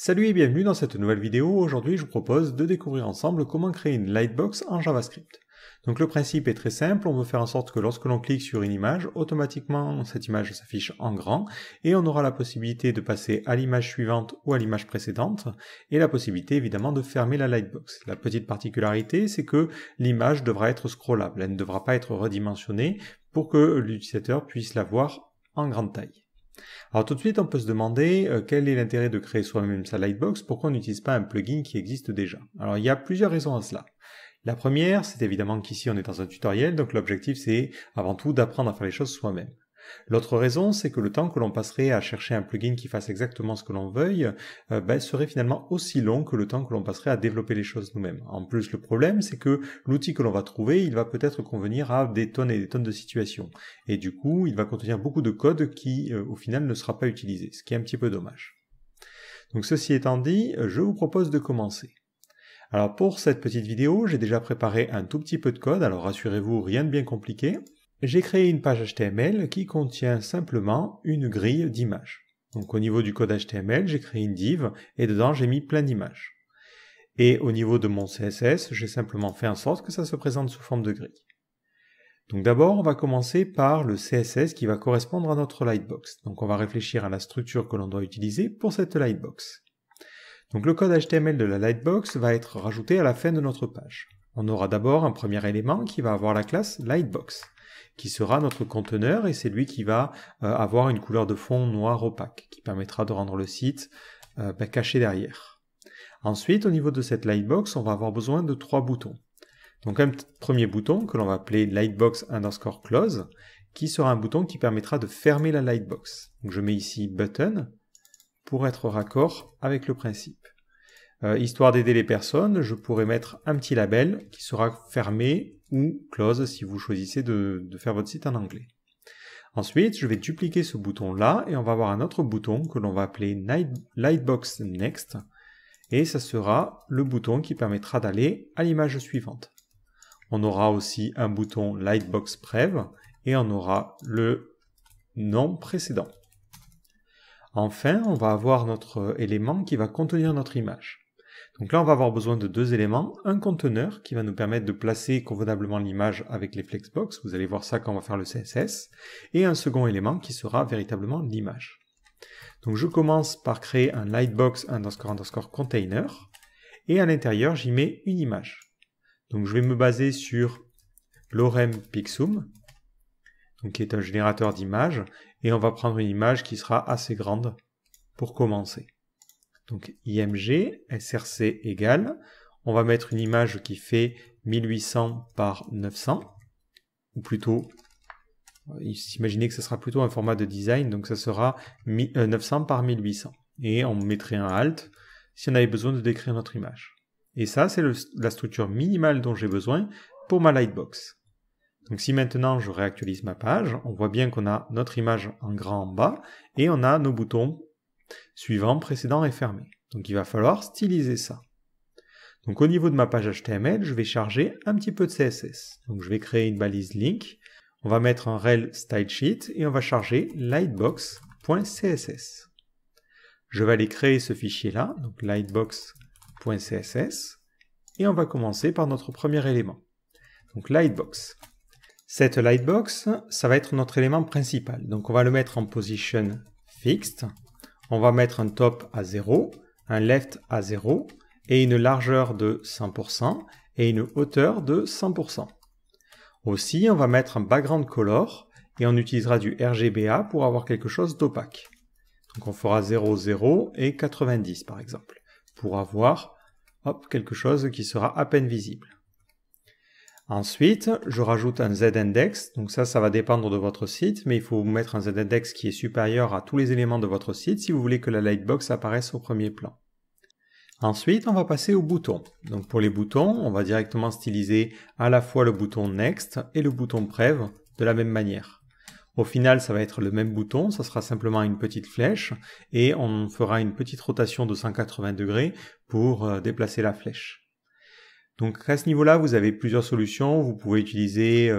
Salut et bienvenue dans cette nouvelle vidéo. Aujourd'hui, je vous propose de découvrir ensemble comment créer une lightbox en JavaScript. Donc le principe est très simple, on veut faire en sorte que lorsque l'on clique sur une image, automatiquement cette image s'affiche en grand et on aura la possibilité de passer à l'image suivante ou à l'image précédente et la possibilité évidemment de fermer la lightbox. La petite particularité, c'est que l'image devra être scrollable, elle ne devra pas être redimensionnée pour que l'utilisateur puisse la voir en grande taille. Alors tout de suite, on peut se demander quel est l'intérêt de créer soi-même sa lightbox, pourquoi on n'utilise pas un plugin qui existe déjà. Alors il y a plusieurs raisons à cela. La première, c'est évidemment qu'ici on est dans un tutoriel, donc l'objectif c'est avant tout d'apprendre à faire les choses soi-même. L'autre raison, c'est que le temps que l'on passerait à chercher un plugin qui fasse exactement ce que l'on veuille serait finalement aussi long que le temps que l'on passerait à développer les choses nous-mêmes. En plus, le problème, c'est que l'outil que l'on va trouver, il va peut-être convenir à des tonnes et des tonnes de situations. Et du coup, il va contenir beaucoup de code qui, au final, ne sera pas utilisé, ce qui est un petit peu dommage. Donc ceci étant dit, je vous propose de commencer. Alors pour cette petite vidéo, j'ai déjà préparé un tout petit peu de code, alors rassurez-vous, rien de bien compliqué. J'ai créé une page HTML qui contient simplement une grille d'images. Donc au niveau du code HTML, j'ai créé une div et dedans j'ai mis plein d'images. Et au niveau de mon CSS, j'ai simplement fait en sorte que ça se présente sous forme de grille. Donc d'abord, on va commencer par le CSS qui va correspondre à notre lightbox. Donc on va réfléchir à la structure que l'on doit utiliser pour cette lightbox. Donc le code HTML de la lightbox va être rajouté à la fin de notre page. On aura d'abord un premier élément qui va avoir la classe lightbox, qui sera notre conteneur et c'est lui qui va avoir une couleur de fond noir opaque, qui permettra de rendre le site caché derrière. Ensuite, au niveau de cette lightbox, on va avoir besoin de 3 boutons. Donc un premier bouton que l'on va appeler lightbox_close, qui sera un bouton qui permettra de fermer la lightbox. Donc je mets ici button pour être raccord avec le principe. Histoire d'aider les personnes, je pourrais mettre un petit label qui sera fermé ou close si vous choisissez de faire votre site en anglais. Ensuite, je vais dupliquer ce bouton-là et on va avoir un autre bouton que l'on va appeler Lightbox Next et ça sera le bouton qui permettra d'aller à l'image suivante. On aura aussi un bouton Lightbox Prev et on aura le nom précédent. Enfin, on va avoir notre élément qui va contenir notre image. Donc là, on va avoir besoin de 2 éléments, un conteneur qui va nous permettre de placer convenablement l'image avec les flexbox, vous allez voir ça quand on va faire le CSS, et un second élément qui sera véritablement l'image. Donc je commence par créer un lightbox__container, et à l'intérieur, j'y mets une image. Donc je vais me baser sur Lorem Pixum, donc qui est un générateur d'images, et on va prendre une image qui sera assez grande pour commencer. Donc img src égale, on va mettre une image qui fait 1800 par 900, ou plutôt, imaginez que ce sera plutôt un format de design, donc ça sera 900 par 1800. Et on mettrait un alt si on avait besoin de décrire notre image. Et ça, c'est la structure minimale dont j'ai besoin pour ma lightbox. Donc si maintenant je réactualise ma page, on voit bien qu'on a notre image en grand en bas, et on a nos boutons suivant, précédent et fermé. Donc il va falloir styliser ça. Donc au niveau de ma page HTML, je vais charger un petit peu de CSS. Donc je vais créer une balise link, on va mettre un rel stylesheet et on va charger lightbox.css. Je vais aller créer ce fichier-là, donc lightbox.css, et on va commencer par notre premier élément. Donc lightbox. Cette lightbox, ça va être notre élément principal. Donc on va le mettre en position fixed. On va mettre un top à 0, un left à 0, et une largeur de 100%, et une hauteur de 100%. Aussi, on va mettre un background color, et on utilisera du RGBA pour avoir quelque chose d'opaque. Donc on fera 0, 0 et 90 par exemple, pour avoir quelque chose qui sera à peine visible. Ensuite, je rajoute un z-index, donc ça va dépendre de votre site, mais il faut mettre un z-index qui est supérieur à tous les éléments de votre site si vous voulez que la lightbox apparaisse au premier plan. Ensuite, on va passer aux boutons. Donc pour les boutons, on va directement styliser à la fois le bouton Next et le bouton Prev de la même manière. Au final, ça va être le même bouton, ça sera simplement une petite flèche, et on fera une petite rotation de 180 degrés pour déplacer la flèche. Donc à ce niveau-là, vous avez plusieurs solutions. Vous pouvez utiliser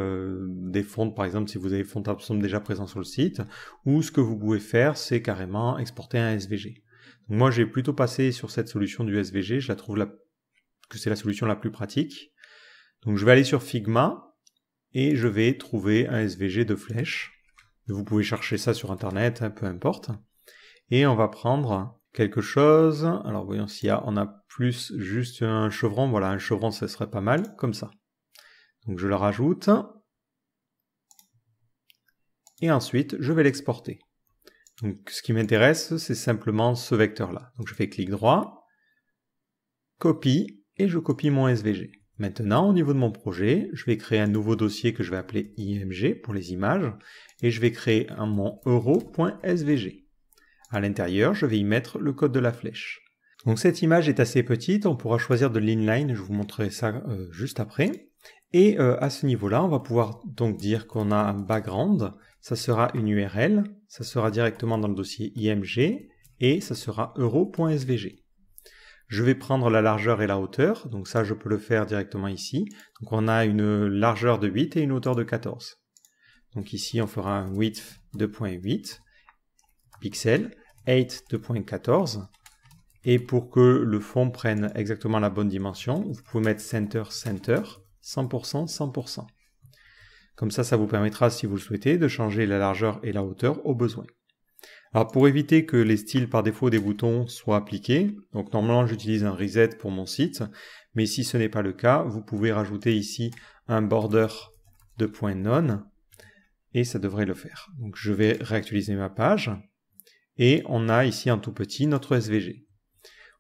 des fonts, par exemple, si vous avez Fontabsum déjà présent sur le site, ou ce que vous pouvez faire, c'est carrément exporter un SVG. Moi, j'ai plutôt passé sur cette solution du SVG. Je la trouve que c'est la solution la plus pratique. Donc, je vais aller sur Figma et je vais trouver un SVG de flèche. Vous pouvez chercher ça sur Internet, hein, peu importe. Et on va prendre quelque chose. Alors, voyons on a plus juste un chevron. Voilà, un chevron, ça serait pas mal, comme ça. Donc, je le rajoute. Et ensuite, je vais l'exporter. Donc, ce qui m'intéresse, c'est simplement ce vecteur-là. Donc, je fais clic droit, copie, et je copie mon SVG. Maintenant, au niveau de mon projet, je vais créer un nouveau dossier que je vais appeler IMG pour les images, et je vais créer mon euro.svg. À l'intérieur, je vais y mettre le code de la flèche. Donc, cette image est assez petite, on pourra choisir de l'inline, je vous montrerai ça juste après. Et à ce niveau-là, on va pouvoir donc dire qu'on a un background, ça sera une URL, ça sera directement dans le dossier IMG, et ça sera euro.svg. Je vais prendre la largeur et la hauteur, donc ça je peux le faire directement ici. Donc on a une largeur de 8 et une hauteur de 14. Donc ici on fera un width 2.8 pixels, height 2.14. Et pour que le fond prenne exactement la bonne dimension, vous pouvez mettre center, 100%, 100%. Comme ça, ça vous permettra, si vous le souhaitez, de changer la largeur et la hauteur au besoin. Alors pour éviter que les styles par défaut des boutons soient appliqués, donc normalement j'utilise un reset pour mon site, mais si ce n'est pas le cas, vous pouvez rajouter ici un border de point none, et ça devrait le faire. Donc je vais réactualiser ma page, et on a ici en tout petit notre SVG.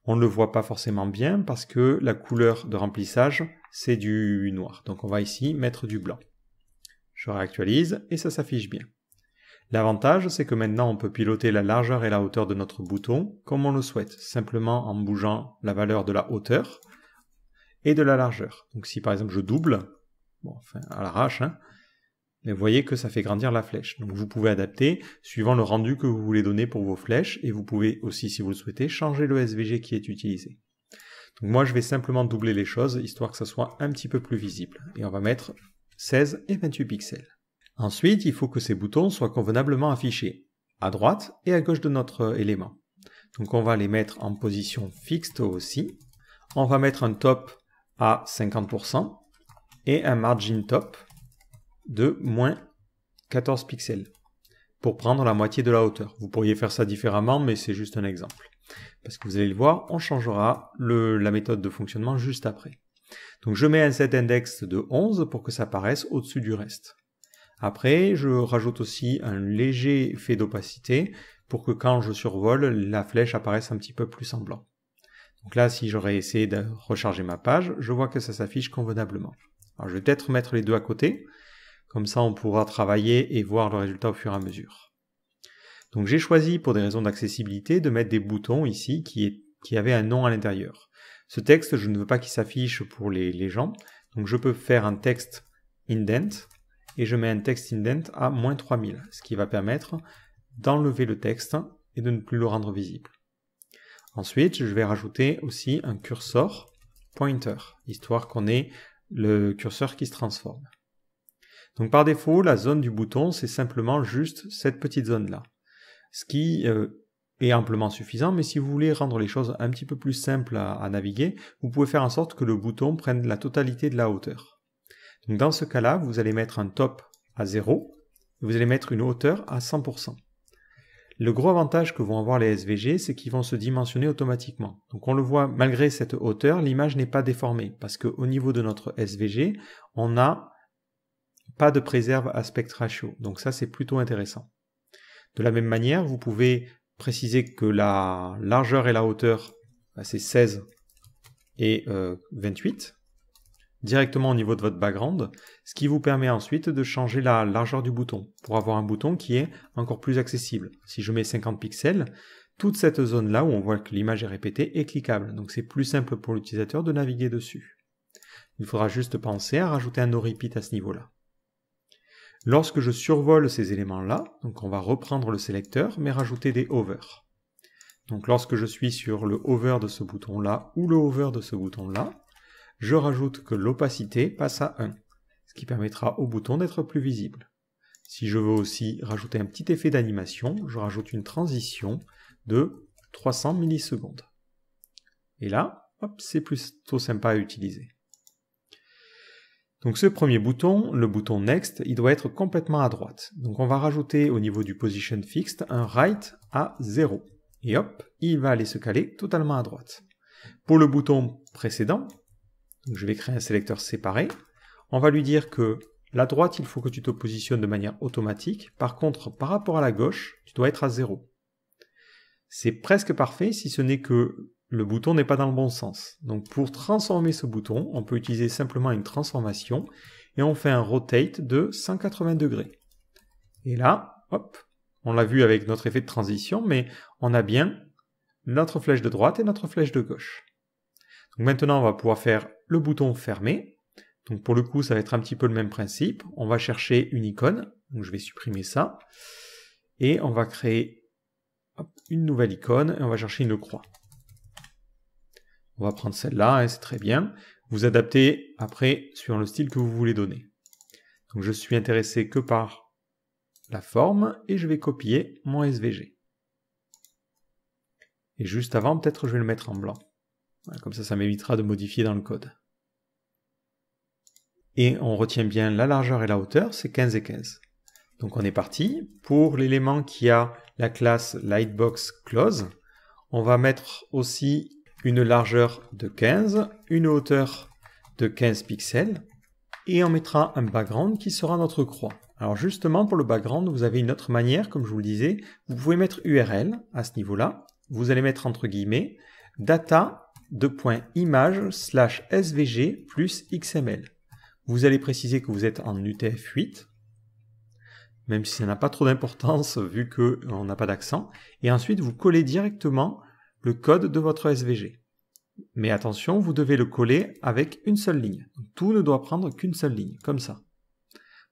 On ne le voit pas forcément bien parce que la couleur de remplissage, c'est du noir. Donc on va ici mettre du blanc. Je réactualise et ça s'affiche bien. L'avantage, c'est que maintenant on peut piloter la largeur et la hauteur de notre bouton comme on le souhaite, simplement en bougeant la valeur de la hauteur et de la largeur. Donc si par exemple je double, bon, enfin à l'arrache, hein, mais vous voyez que ça fait grandir la flèche. Donc vous pouvez adapter suivant le rendu que vous voulez donner pour vos flèches, et vous pouvez aussi, si vous le souhaitez, changer le SVG qui est utilisé. Donc moi je vais simplement doubler les choses, histoire que ça soit un petit peu plus visible. Et on va mettre 16 et 28 pixels. Ensuite, il faut que ces boutons soient convenablement affichés, à droite et à gauche de notre élément. Donc on va les mettre en position fixe aussi. On va mettre un top à 50% et un margin top de moins 14 pixels pour prendre la moitié de la hauteur. Vous pourriez faire ça différemment, mais c'est juste un exemple. Parce que vous allez le voir, on changera la méthode de fonctionnement juste après. Donc je mets un set index de 11 pour que ça apparaisse au-dessus du reste. Après, je rajoute aussi un léger effet d'opacité pour que quand je survole, la flèche apparaisse un petit peu plus en blanc. Donc là, si j'aurais essayé de recharger ma page, je vois que ça s'affiche convenablement. Alors je vais peut-être mettre les deux à côté, comme ça on pourra travailler et voir le résultat au fur et à mesure. Donc j'ai choisi, pour des raisons d'accessibilité, de mettre des boutons ici qui avaient un nom à l'intérieur. Ce texte, je ne veux pas qu'il s'affiche pour les gens, donc je peux faire un texte indent, et je mets un texte indent à moins 3000, ce qui va permettre d'enlever le texte et de ne plus le rendre visible. Ensuite, je vais rajouter aussi un cursor pointer, histoire qu'on ait le curseur qui se transforme. Donc par défaut, la zone du bouton, c'est simplement juste cette petite zone-là, ce qui est amplement suffisant, mais si vous voulez rendre les choses un petit peu plus simples à naviguer, vous pouvez faire en sorte que le bouton prenne la totalité de la hauteur. Donc dans ce cas-là, vous allez mettre un top à 0, et vous allez mettre une hauteur à 100%. Le gros avantage que vont avoir les SVG, c'est qu'ils vont se dimensionner automatiquement. Donc on le voit, malgré cette hauteur, l'image n'est pas déformée, parce qu'au niveau de notre SVG, on n'a pas de préserve aspect ratio. Donc ça, c'est plutôt intéressant. De la même manière, vous pouvez préciser que la largeur et la hauteur, c'est 16 et 28. Directement au niveau de votre background, ce qui vous permet ensuite de changer la largeur du bouton pour avoir un bouton qui est encore plus accessible. Si je mets 50 pixels, toute cette zone-là où on voit que l'image est répétée est cliquable, donc c'est plus simple pour l'utilisateur de naviguer dessus. Il faudra juste penser à rajouter un no repeat à ce niveau-là. Lorsque je survole ces éléments-là, donc on va reprendre le sélecteur, mais rajouter des hovers. Donc lorsque je suis sur le hover de ce bouton-là ou le hover de ce bouton-là, je rajoute que l'opacité passe à 1, ce qui permettra au bouton d'être plus visible. Si je veux aussi rajouter un petit effet d'animation, je rajoute une transition de 300 millisecondes. Et là, hop, c'est plutôt sympa à utiliser. Donc ce premier bouton, le bouton Next, il doit être complètement à droite. Donc on va rajouter au niveau du Position Fixed un Right à 0. Et hop, il va aller se caler totalement à droite. Pour le bouton précédent, donc je vais créer un sélecteur séparé, on va lui dire que la droite, il faut que tu te positionnes de manière automatique. Par contre, par rapport à la gauche, tu dois être à 0. C'est presque parfait si ce n'est que le bouton n'est pas dans le bon sens. Donc pour transformer ce bouton, on peut utiliser simplement une transformation et on fait un rotate de 180 degrés. Et là, hop, on l'a vu avec notre effet de transition, mais on a bien notre flèche de droite et notre flèche de gauche. Donc maintenant, on va pouvoir faire le bouton fermé. Donc pour le coup, ça va être un petit peu le même principe. On va chercher une icône, donc je vais supprimer ça, et on va créer une nouvelle icône, et on va chercher une croix. On va prendre celle-là, hein, c'est très bien. Vous adaptez après suivant le style que vous voulez donner. Donc je suis intéressé que par la forme et je vais copier mon SVG. Et juste avant, peut-être je vais le mettre en blanc. Voilà, comme ça m'évitera de modifier dans le code. Et on retient bien la largeur et la hauteur, c'est 15 et 15. Donc on est parti. Pour l'élément qui a la classe LightboxClose, on va mettre aussi une largeur de 15, une hauteur de 15 pixels, et on mettra un background qui sera notre croix. Alors justement, pour le background, vous avez une autre manière, comme je vous le disais, vous pouvez mettre URL à ce niveau-là, vous allez mettre entre guillemets data.image/svg plus XML. Vous allez préciser que vous êtes en UTF-8, même si ça n'a pas trop d'importance vu qu'on n'a pas d'accent, et ensuite vous collez directement le code de votre SVG. Mais attention, vous devez le coller avec une seule ligne. Donc, tout ne doit prendre qu'une seule ligne, comme ça.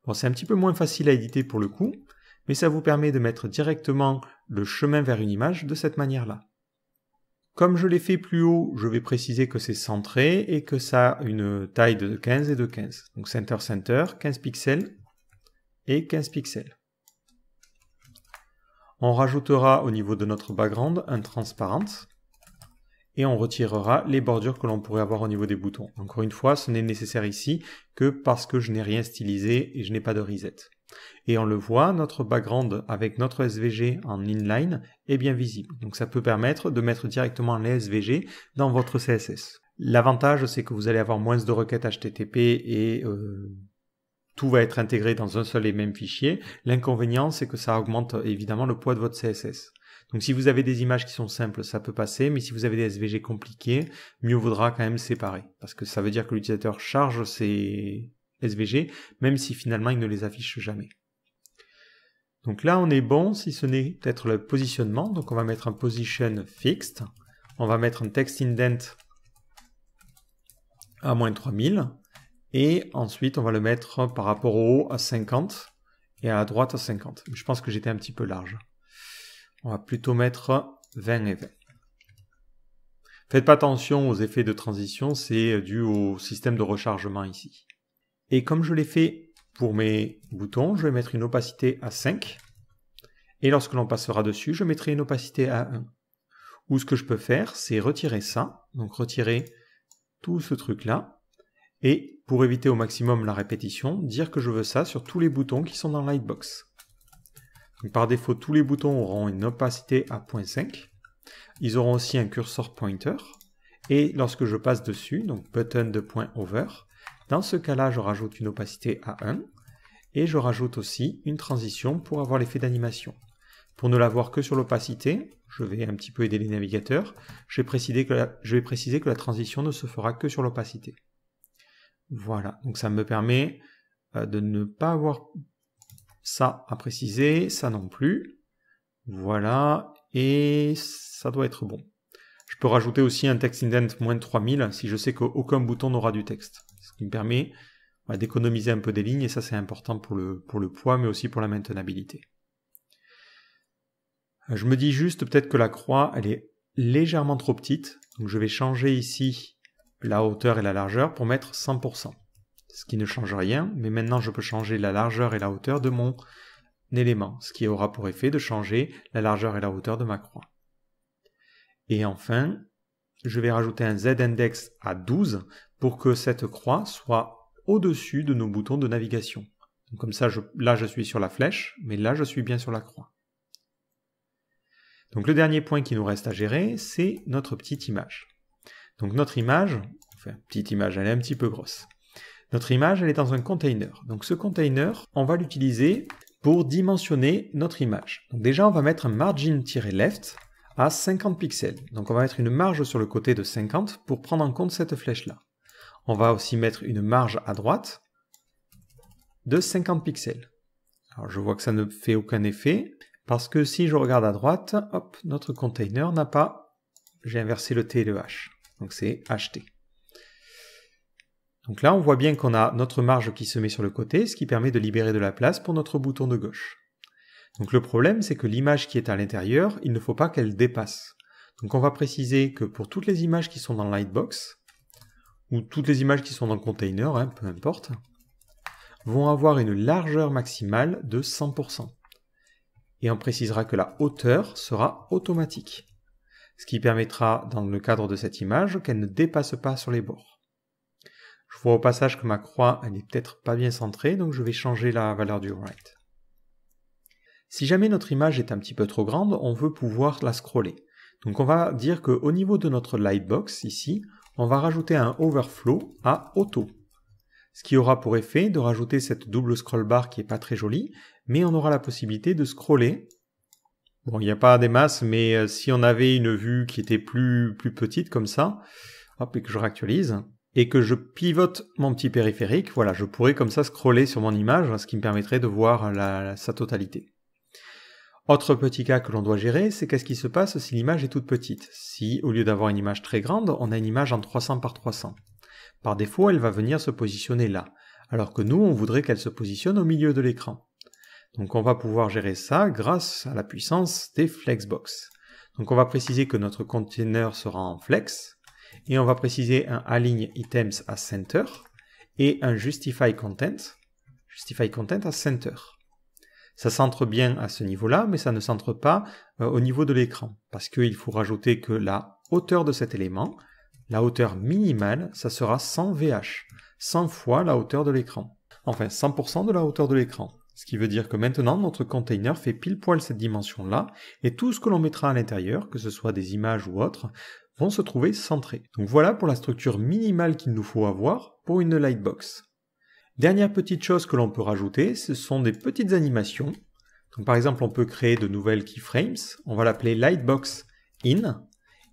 Bon, c'est un petit peu moins facile à éditer pour le coup, mais ça vous permet de mettre directement le chemin vers une image de cette manière-là. Comme je l'ai fait plus haut, je vais préciser que c'est centré et que ça a une taille de 15 et de 15. Donc center, 15 pixels et 15 pixels. On rajoutera au niveau de notre background un transparent et on retirera les bordures que l'on pourrait avoir au niveau des boutons. Encore une fois, ce n'est nécessaire ici que parce que je n'ai rien stylisé et je n'ai pas de reset. Et on le voit, notre background avec notre SVG en inline est bien visible. Donc ça peut permettre de mettre directement les SVG dans votre CSS. L'avantage, c'est que vous allez avoir moins de requêtes HTTP et tout va être intégré dans un seul et même fichier. L'inconvénient, c'est que ça augmente évidemment le poids de votre CSS. Donc si vous avez des images qui sont simples, ça peut passer, mais si vous avez des SVG compliqués, mieux vaudra quand même séparer. Parce que ça veut dire que l'utilisateur charge ses SVG, même si finalement il ne les affiche jamais. Donc là on est bon, si ce n'est peut-être le positionnement. Donc on va mettre un position fixed, on va mettre un text indent à -3000, et ensuite on va le mettre par rapport au haut à 50 et à la droite à 50. Je pense que j'étais un petit peu large. On va plutôt mettre 20 et 20. Faites pas attention aux effets de transition, c'est dû au système de rechargement ici. Et comme je l'ai fait pour mes boutons, je vais mettre une opacité à 5. Et lorsque l'on passera dessus, je mettrai une opacité à 1. Ou ce que je peux faire, c'est retirer ça. Donc retirer tout ce truc-là. Et pour éviter au maximum la répétition, dire que je veux ça sur tous les boutons qui sont dans Lightbox. Donc par défaut, tous les boutons auront une opacité à 0.5. Ils auront aussi un cursor pointer. Et lorsque je passe dessus, donc button de point over, dans ce cas-là, je rajoute une opacité à 1. Et je rajoute aussi une transition pour avoir l'effet d'animation. Pour ne l'avoir que sur l'opacité, je vais un petit peu aider les navigateurs, je vais préciser que la transition ne se fera que sur l'opacité. Voilà, donc ça me permet de ne pas avoir ça à préciser, ça non plus. Voilà, et ça doit être bon. Je peux rajouter aussi un text indent -3000 si je sais qu'aucun bouton n'aura du texte. Ce qui me permet d'économiser un peu des lignes, et ça c'est important pour le poids, mais aussi pour la maintenabilité. Je me dis juste peut-être que la croix, elle est légèrement trop petite, donc je vais changer ici la hauteur et la largeur pour mettre 100%. Ce qui ne change rien, mais maintenant je peux changer la largeur et la hauteur de mon élément, ce qui aura pour effet de changer la largeur et la hauteur de ma croix. Et enfin, je vais rajouter un Z-index à 12 pour que cette croix soit au-dessus de nos boutons de navigation. Donc comme ça, là je suis sur la flèche, mais là je suis bien sur la croix. Donc le dernier point qui nous reste à gérer, c'est notre petite image. Donc notre image, enfin petite image, elle est un petit peu grosse. Notre image, elle est dans un container. Donc ce container, on va l'utiliser pour dimensionner notre image. Donc déjà, on va mettre un margin-left à 50 pixels. Donc on va mettre une marge sur le côté de 50 pour prendre en compte cette flèche-là. On va aussi mettre une marge à droite de 50 pixels. Alors je vois que ça ne fait aucun effet, parce que si je regarde à droite, hop, notre container n'a pas... J'ai inversé le T et le H. Donc c'est HT. Donc là, on voit bien qu'on a notre marge qui se met sur le côté, ce qui permet de libérer de la place pour notre bouton de gauche. Donc le problème, c'est que l'image qui est à l'intérieur, il ne faut pas qu'elle dépasse. Donc on va préciser que pour toutes les images qui sont dans Lightbox, ou toutes les images qui sont dans le container, hein, peu importe, vont avoir une largeur maximale de 100%. Et on précisera que la hauteur sera automatique, ce qui permettra, dans le cadre de cette image, qu'elle ne dépasse pas sur les bords. Je vois au passage que ma croix, elle n'est peut-être pas bien centrée, donc je vais changer la valeur du right. Si jamais notre image est un petit peu trop grande, on veut pouvoir la scroller. Donc on va dire qu'au niveau de notre lightbox, ici, on va rajouter un overflow à auto. Ce qui aura pour effet de rajouter cette double scroll bar qui n'est pas très jolie, mais on aura la possibilité de scroller. Bon, il n'y a pas des masses, mais si on avait une vue qui était plus petite comme ça, hop, et que je réactualise, et que je pivote mon petit périphérique, voilà, je pourrais comme ça scroller sur mon image, ce qui me permettrait de voir sa totalité. Autre petit cas que l'on doit gérer, c'est qu'est-ce qui se passe si l'image est toute petite. Si, au lieu d'avoir une image très grande, on a une image en 300 par 300. Par défaut, elle va venir se positionner là, alors que nous, on voudrait qu'elle se positionne au milieu de l'écran. Donc on va pouvoir gérer ça grâce à la puissance des flexbox. Donc on va préciser que notre container sera en flex, et on va préciser un align items à center, et un justify content à center. Ça centre bien à ce niveau-là, mais ça ne centre pas au niveau de l'écran, parce qu'il faut rajouter que la hauteur de cet élément, la hauteur minimale, ça sera 100 VH, 100 fois la hauteur de l'écran. Enfin, 100% de la hauteur de l'écran. Ce qui veut dire que maintenant, notre container fait pile poil cette dimension-là, et tout ce que l'on mettra à l'intérieur, que ce soit des images ou autres, vont se trouver centrés. Donc voilà pour la structure minimale qu'il nous faut avoir pour une lightbox. Dernière petite chose que l'on peut rajouter, ce sont des petites animations. Donc par exemple, on peut créer de nouvelles keyframes. On va l'appeler lightbox in.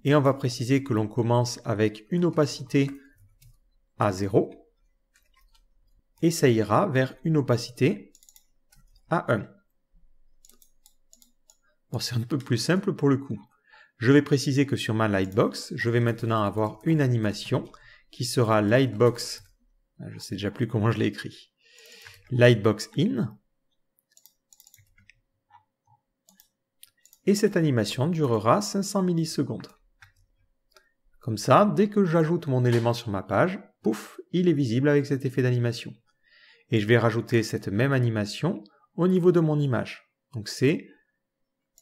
Et on va préciser que l'on commence avec une opacité à 0. Et ça ira vers une opacité à 1. Bon, c'est un peu plus simple pour le coup. Je vais préciser que sur ma lightbox, je vais maintenant avoir une animation qui sera lightbox. Je ne sais déjà plus comment je l'ai écrit. Lightbox in. Et cette animation durera 500 millisecondes. Comme ça, dès que j'ajoute mon élément sur ma page, pouf, il est visible avec cet effet d'animation. Et je vais rajouter cette même animation au niveau de mon image. Donc c'est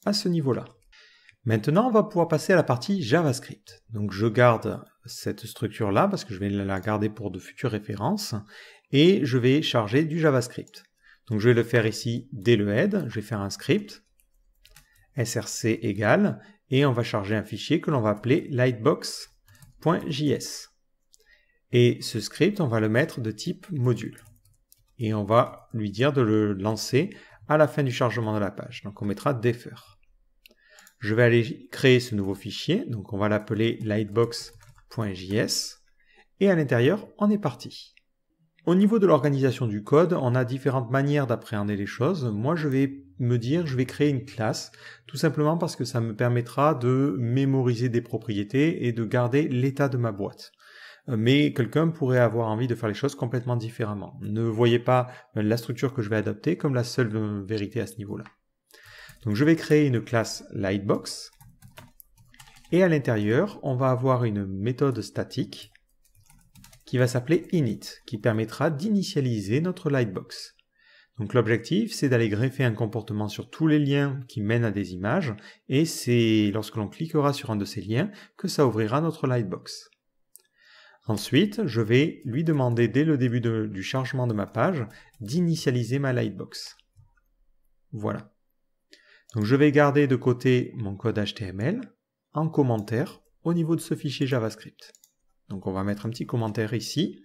à ce niveau-là. Maintenant, on va pouvoir passer à la partie JavaScript. Donc je garde cette structure-là parce que je vais la garder pour de futures références et je vais charger du JavaScript. Donc je vais le faire ici dès le head, je vais faire un script src égale et on va charger un fichier que l'on va appeler lightbox.js. Et ce script, on va le mettre de type module. Et on va lui dire de le lancer à la fin du chargement de la page. Donc on mettra defer. Je vais aller créer ce nouveau fichier, donc on va l'appeler lightbox.js, et à l'intérieur, on est parti. Au niveau de l'organisation du code, on a différentes manières d'appréhender les choses. Moi, je vais me dire, je vais créer une classe, tout simplement parce que ça me permettra de mémoriser des propriétés et de garder l'état de ma boîte. Mais quelqu'un pourrait avoir envie de faire les choses complètement différemment. Ne voyez pas la structure que je vais adopter comme la seule vérité à ce niveau-là. Donc je vais créer une classe Lightbox et à l'intérieur, on va avoir une méthode statique qui va s'appeler init, qui permettra d'initialiser notre Lightbox. Donc l'objectif, c'est d'aller greffer un comportement sur tous les liens qui mènent à des images, et c'est lorsque l'on cliquera sur un de ces liens que ça ouvrira notre Lightbox. Ensuite, je vais lui demander dès le début du chargement de ma page d'initialiser ma Lightbox. Voilà. Donc je vais garder de côté mon code HTML en commentaire au niveau de ce fichier JavaScript. Donc on va mettre un petit commentaire ici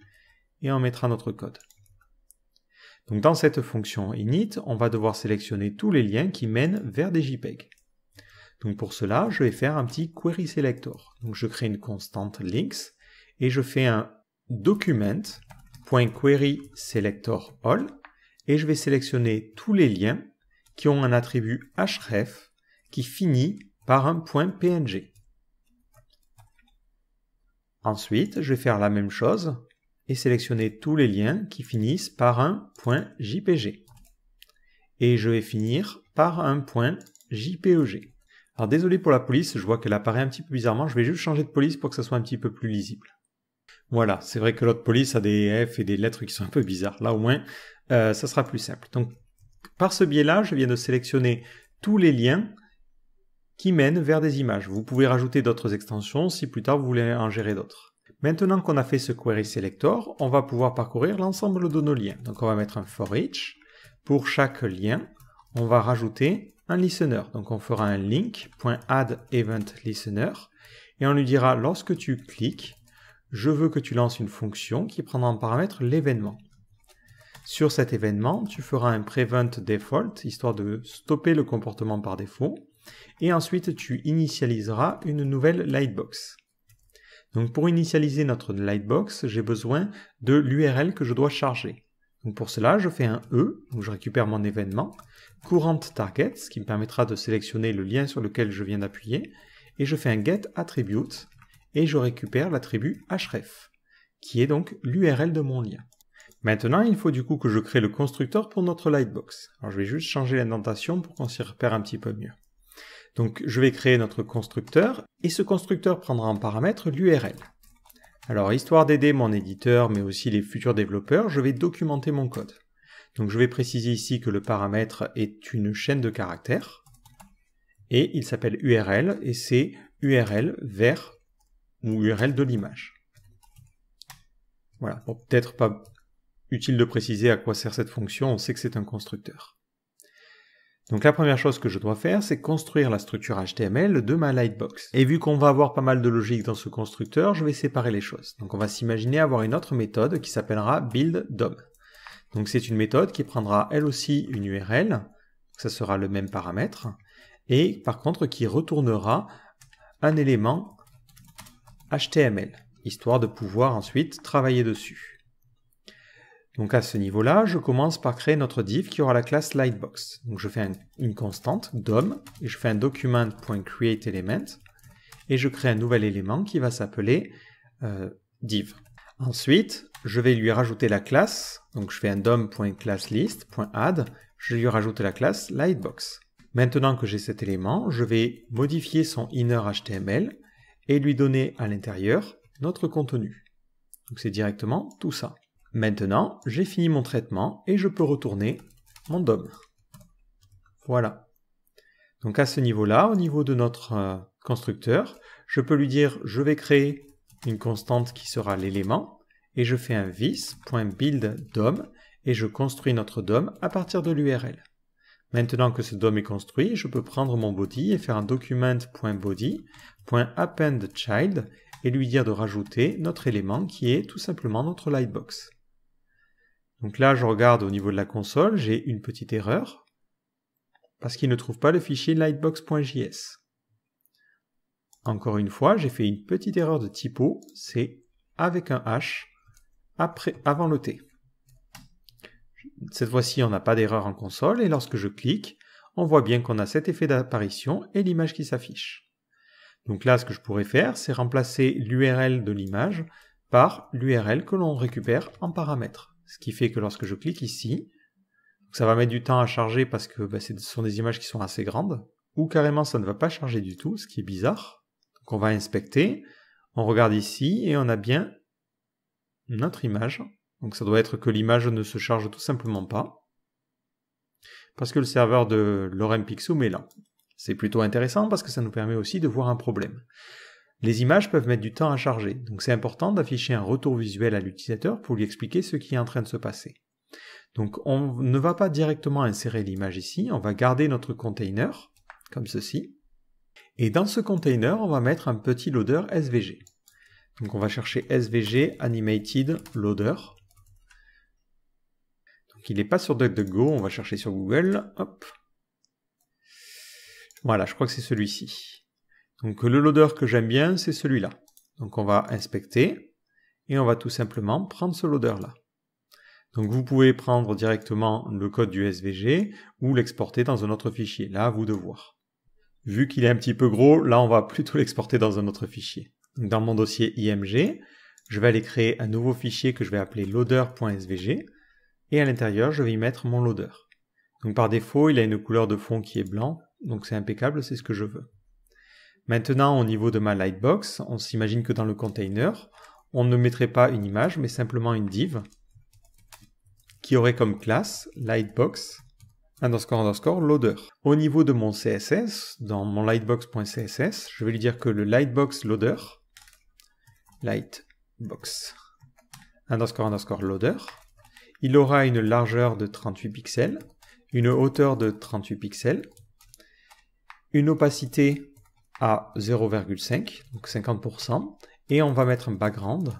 et on mettra notre code. Donc dans cette fonction init, on va devoir sélectionner tous les liens qui mènent vers des JPEG. Donc pour cela, je vais faire un petit query selector. Donc je crée une constante links et je fais un document.querySelectorAll et je vais sélectionner tous les liens qui ont un attribut href qui finit par un .png. Ensuite, je vais faire la même chose et sélectionner tous les liens qui finissent par un .jpg. Et je vais finir par un .jpeg. Alors désolé pour la police, je vois qu'elle apparaît un petit peu bizarrement, je vais juste changer de police pour que ça soit un petit peu plus lisible. Voilà, c'est vrai que l'autre police a des F et des lettres qui sont un peu bizarres. Là au moins, ça sera plus simple. Donc par ce biais-là, je viens de sélectionner tous les liens qui mènent vers des images. Vous pouvez rajouter d'autres extensions si plus tard vous voulez en gérer d'autres. Maintenant qu'on a fait ce query selector, on va pouvoir parcourir l'ensemble de nos liens. Donc on va mettre un for each. Pour chaque lien, on va rajouter un listener. Donc on fera un link.addEventListener et on lui dira lorsque tu cliques, je veux que tu lances une fonction qui prendra en paramètre l'événement. Sur cet événement, tu feras un prevent default, histoire de stopper le comportement par défaut, et ensuite tu initialiseras une nouvelle Lightbox. Donc pour initialiser notre Lightbox, j'ai besoin de l'URL que je dois charger. Donc pour cela, je fais un E, où je récupère mon événement, current target, ce qui me permettra de sélectionner le lien sur lequel je viens d'appuyer, et je fais un get attribute, et je récupère l'attribut href, qui est donc l'URL de mon lien. Maintenant, il faut du coup que je crée le constructeur pour notre Lightbox. Alors je vais juste changer l'indentation pour qu'on s'y repère un petit peu mieux. Donc je vais créer notre constructeur, et ce constructeur prendra en paramètre l'URL. Alors histoire d'aider mon éditeur, mais aussi les futurs développeurs, je vais documenter mon code. Donc je vais préciser ici que le paramètre est une chaîne de caractères, et il s'appelle URL, et c'est URL vers ou URL de l'image. Voilà, bon, peut-être pas utile de préciser à quoi sert cette fonction, on sait que c'est un constructeur. Donc la première chose que je dois faire, c'est construire la structure HTML de ma Lightbox. Et vu qu'on va avoir pas mal de logique dans ce constructeur, je vais séparer les choses. Donc on va s'imaginer avoir une autre méthode qui s'appellera build.dom. Donc c'est une méthode qui prendra elle aussi une URL, ça sera le même paramètre, et par contre qui retournera un élément HTML, histoire de pouvoir ensuite travailler dessus. Donc à ce niveau-là, je commence par créer notre div qui aura la classe Lightbox. Donc je fais une constante, DOM, et je fais un document.createElement, et je crée un nouvel élément qui va s'appeler div. Ensuite, je vais lui rajouter la classe, donc je fais un dom.classList.add, je lui rajoute la classe Lightbox. Maintenant que j'ai cet élément, je vais modifier son inner HTML et lui donner à l'intérieur notre contenu. Donc c'est directement tout ça. Maintenant, j'ai fini mon traitement et je peux retourner mon DOM. Voilà. Donc à ce niveau-là, au niveau de notre constructeur, je peux lui dire je vais créer une constante qui sera l'élément et je fais un this.build.dom et je construis notre DOM à partir de l'URL. Maintenant que ce DOM est construit, je peux prendre mon body et faire un document.body.appendChild et lui dire de rajouter notre élément qui est tout simplement notre Lightbox. Donc là, je regarde au niveau de la console, j'ai une petite erreur parce qu'il ne trouve pas le fichier lightbox.js. Encore une fois, j'ai fait une petite erreur de typo, c'est avec un H avant le T. Cette fois-ci, on n'a pas d'erreur en console et lorsque je clique, on voit bien qu'on a cet effet d'apparition et l'image qui s'affiche. Donc là, ce que je pourrais faire, c'est remplacer l'URL de l'image par l'URL que l'on récupère en paramètre. Ce qui fait que lorsque je clique ici, ça va mettre du temps à charger parce que ce sont des images qui sont assez grandes, ou carrément ça ne va pas charger du tout, ce qui est bizarre. Donc on va inspecter, on regarde ici et on a bien notre image. Donc ça doit être que l'image ne se charge tout simplement pas. parce que le serveur de Lorem Pixum est lent. C'est plutôt intéressant parce que ça nous permet aussi de voir un problème. Les images peuvent mettre du temps à charger, donc c'est important d'afficher un retour visuel à l'utilisateur pour lui expliquer ce qui est en train de se passer. Donc on ne va pas directement insérer l'image ici, on va garder notre container, comme ceci. Et dans ce container, on va mettre un petit loader SVG. Donc on va chercher SVG Animated Loader. Donc il n'est pas sur DuckDuckGo, on va chercher sur Google. Hop. Voilà, je crois que c'est celui-ci. Donc le loader que j'aime bien, c'est celui-là. Donc on va inspecter et on va tout simplement prendre ce loader-là. Donc vous pouvez prendre directement le code du SVG ou l'exporter dans un autre fichier. Là, à vous de voir. Vu qu'il est un petit peu gros, là on va plutôt l'exporter dans un autre fichier. Donc, dans mon dossier IMG, je vais aller créer un nouveau fichier que je vais appeler loader.svg et à l'intérieur, je vais y mettre mon loader. Donc par défaut, il a une couleur de fond qui est blanc, donc c'est impeccable, c'est ce que je veux. Maintenant, au niveau de ma lightbox, on s'imagine que dans le container, on ne mettrait pas une image, mais simplement une div qui aurait comme classe lightbox _ loader. Au niveau de mon CSS, dans mon lightbox.css, je vais lui dire que le lightbox loader, lightbox _ loader, il aura une largeur de 38 pixels, une hauteur de 38 pixels, une opacité à 0,5, donc 50%, et on va mettre un background,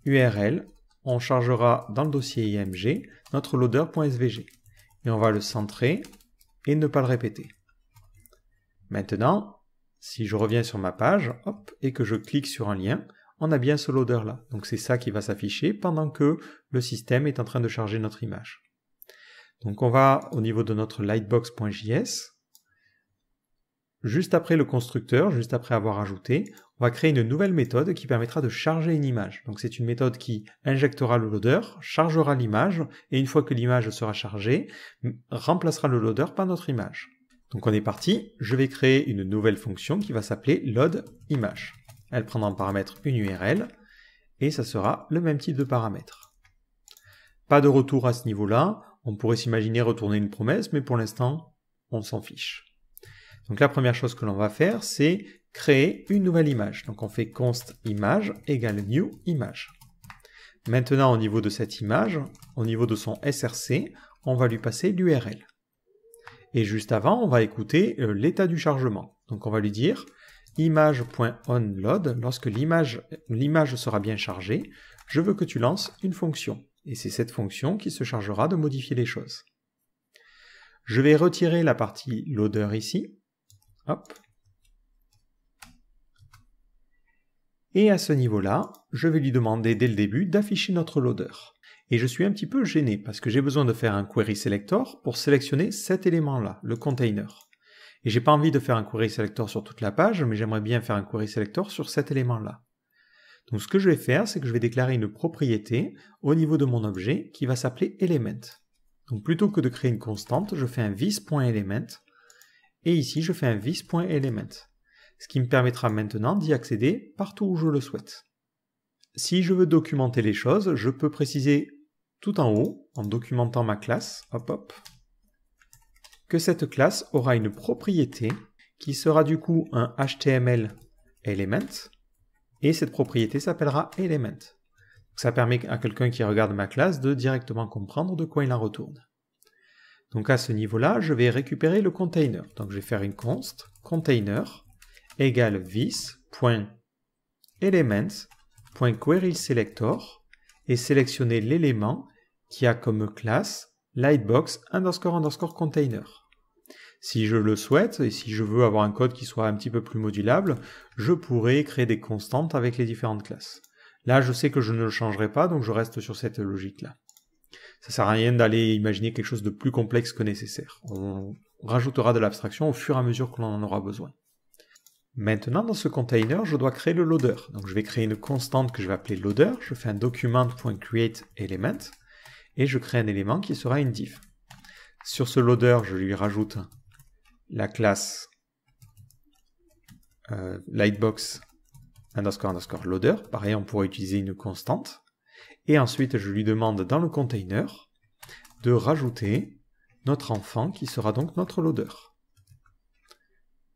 URL, on chargera dans le dossier IMG notre loader.svg. Et on va le centrer et ne pas le répéter. Maintenant, si je reviens sur ma page, hop, et que je clique sur un lien, on a bien ce loader-là. Donc c'est ça qui va s'afficher pendant que le système est en train de charger notre image. Donc on va au niveau de notre lightbox.js. Juste après le constructeur, juste après avoir ajouté, on va créer une nouvelle méthode qui permettra de charger une image. Donc c'est une méthode qui injectera le loader, chargera l'image, et une fois que l'image sera chargée, remplacera le loader par notre image. Donc on est parti, je vais créer une nouvelle fonction qui va s'appeler loadImage. Elle prendra en paramètre une URL, et ça sera le même type de paramètre. Pas de retour à ce niveau-là, on pourrait s'imaginer retourner une promesse, mais pour l'instant, on s'en fiche. Donc la première chose que l'on va faire, c'est créer une nouvelle image. Donc on fait const image égale new image. Maintenant, au niveau de cette image, au niveau de son src, on va lui passer l'URL. Et juste avant, on va écouter l'état du chargement. Donc on va lui dire image.onload, lorsque l'image sera bien chargée, je veux que tu lances une fonction. Et c'est cette fonction qui se chargera de modifier les choses. Je vais retirer la partie loader ici. Hop. Et à ce niveau-là, je vais lui demander dès le début d'afficher notre loader. Et je suis un petit peu gêné parce que j'ai besoin de faire un query selector pour sélectionner cet élément-là, le container. Et j'ai pas envie de faire un query selector sur toute la page, mais j'aimerais bien faire un query selector sur cet élément-là. Donc ce que je vais faire, c'est que je vais déclarer une propriété au niveau de mon objet qui va s'appeler element. Donc plutôt que de créer une constante, je fais un this.element. Et ici, je fais un this.element, ce qui me permettra maintenant d'y accéder partout où je le souhaite. Si je veux documenter les choses, je peux préciser tout en haut, en documentant ma classe, hop hop, que cette classe aura une propriété qui sera du coup un HTML element, et cette propriété s'appellera element. Ça permet à quelqu'un qui regarde ma classe de directement comprendre de quoi il en retourne. Donc à ce niveau-là, je vais récupérer le container. Donc je vais faire une const container égale this.elements.querySelector et sélectionner l'élément qui a comme classe lightbox _ container. Si je le souhaite et si je veux avoir un code qui soit un petit peu plus modulable, je pourrais créer des constantes avec les différentes classes. Là, je sais que je ne le changerai pas, donc je reste sur cette logique-là. Ça sert à rien d'aller imaginer quelque chose de plus complexe que nécessaire. On rajoutera de l'abstraction au fur et à mesure que l'on en aura besoin. Maintenant, dans ce container, je dois créer le loader. Donc je vais créer une constante que je vais appeler loader. Je fais un document.createElement et je crée un élément qui sera une div. Sur ce loader, je lui rajoute la classe lightbox _ loader. Pareil, on pourrait utiliser une constante. Et ensuite, je lui demande dans le container de rajouter notre enfant qui sera donc notre loader.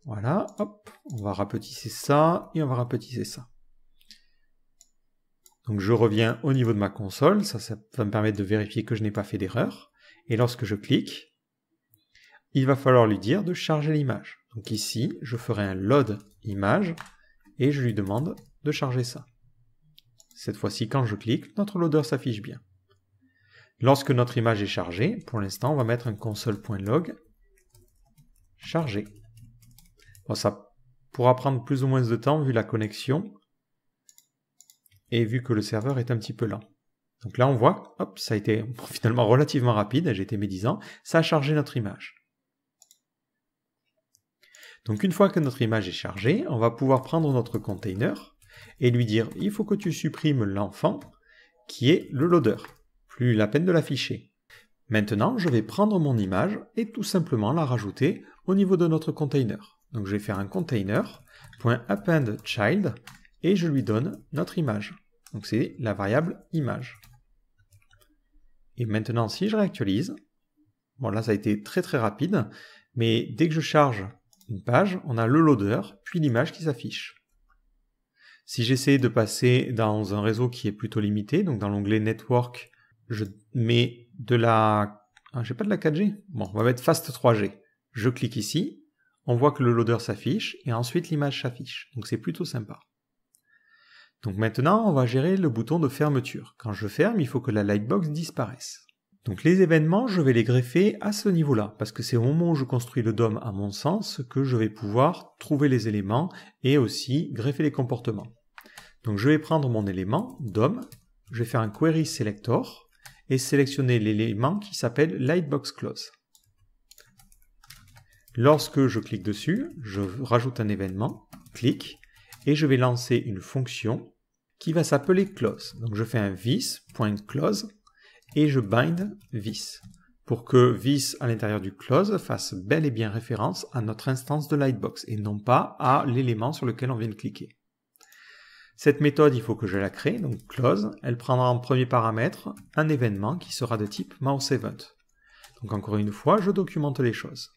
Voilà, hop, on va rapetisser ça et on va rapetisser ça. Donc je reviens au niveau de ma console, ça va me permettre de vérifier que je n'ai pas fait d'erreur. Et lorsque je clique, il va falloir lui dire de charger l'image. Donc ici, je ferai un load image et je lui demande de charger ça. Cette fois-ci, quand je clique, notre loader s'affiche bien. Lorsque notre image est chargée, pour l'instant, on va mettre un console.log chargé. Bon, ça pourra prendre plus ou moins de temps vu la connexion et vu que le serveur est un petit peu lent. Donc là, on voit, hop, ça a été finalement relativement rapide, j'ai été médisant, ça a chargé notre image. Donc une fois que notre image est chargée, on va pouvoir prendre notre container et lui dire, il faut que tu supprimes l'enfant qui est le loader. Plus la peine de l'afficher. Maintenant, je vais prendre mon image et tout simplement la rajouter au niveau de notre container. Donc je vais faire un container.appendChild et je lui donne notre image. Donc c'est la variable image. Et maintenant, si je réactualise, bon là ça a été très rapide, mais dès que je charge une page, on a le loader, puis l'image qui s'affiche. Si j'essaie de passer dans un réseau qui est plutôt limité, donc dans l'onglet Network, je mets de la... Ah, j'ai pas de la 4G. Bon, on va mettre Fast 3G. Je clique ici, on voit que le loader s'affiche, et ensuite l'image s'affiche. Donc c'est plutôt sympa. Donc maintenant, on va gérer le bouton de fermeture. Quand je ferme, il faut que la lightbox disparaisse. Donc les événements, je vais les greffer à ce niveau-là, parce que c'est au moment où je construis le DOM, à mon sens, que je vais pouvoir trouver les éléments et aussi greffer les comportements. Donc je vais prendre mon élément, DOM, je vais faire un query selector et sélectionner l'élément qui s'appelle lightboxClose. Lorsque je clique dessus, je rajoute un événement, clic, et je vais lancer une fonction qui va s'appeler close. Donc je fais un this.close et je bind this pour que this à l'intérieur du close fasse bel et bien référence à notre instance de lightbox et non pas à l'élément sur lequel on vient de cliquer. Cette méthode, il faut que je la crée, donc close, elle prendra en premier paramètre un événement qui sera de type mouseEvent. Donc encore une fois, je documente les choses.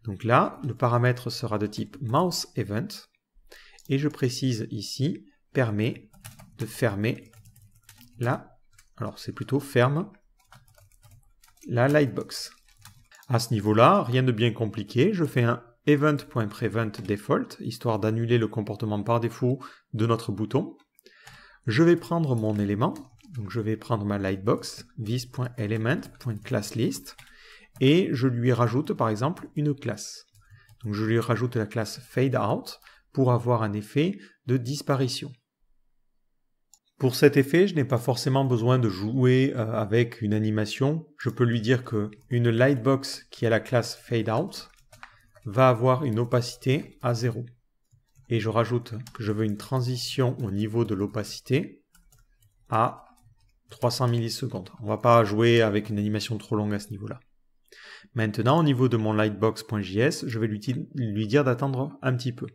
Donc là, le paramètre sera de type mouseEvent et je précise ici, permet de fermer alors c'est plutôt ferme la lightbox. À ce niveau-là, rien de bien compliqué, je fais un event.preventDefault, histoire d'annuler le comportement par défaut de notre bouton. Je vais prendre mon élément, donc je vais prendre ma lightbox, this.element.classList, et je lui rajoute par exemple une classe. Donc je lui rajoute la classe fadeOut pour avoir un effet de disparition. Pour cet effet, je n'ai pas forcément besoin de jouer avec une animation. Je peux lui dire qu'une lightbox qui a la classe fadeOut va avoir une opacité à 0. Et je rajoute que je veux une transition au niveau de l'opacité à 300 millisecondes. On ne va pas jouer avec une animation trop longue à ce niveau-là. Maintenant, au niveau de mon lightbox.js, je vais lui dire d'attendre un petit peu.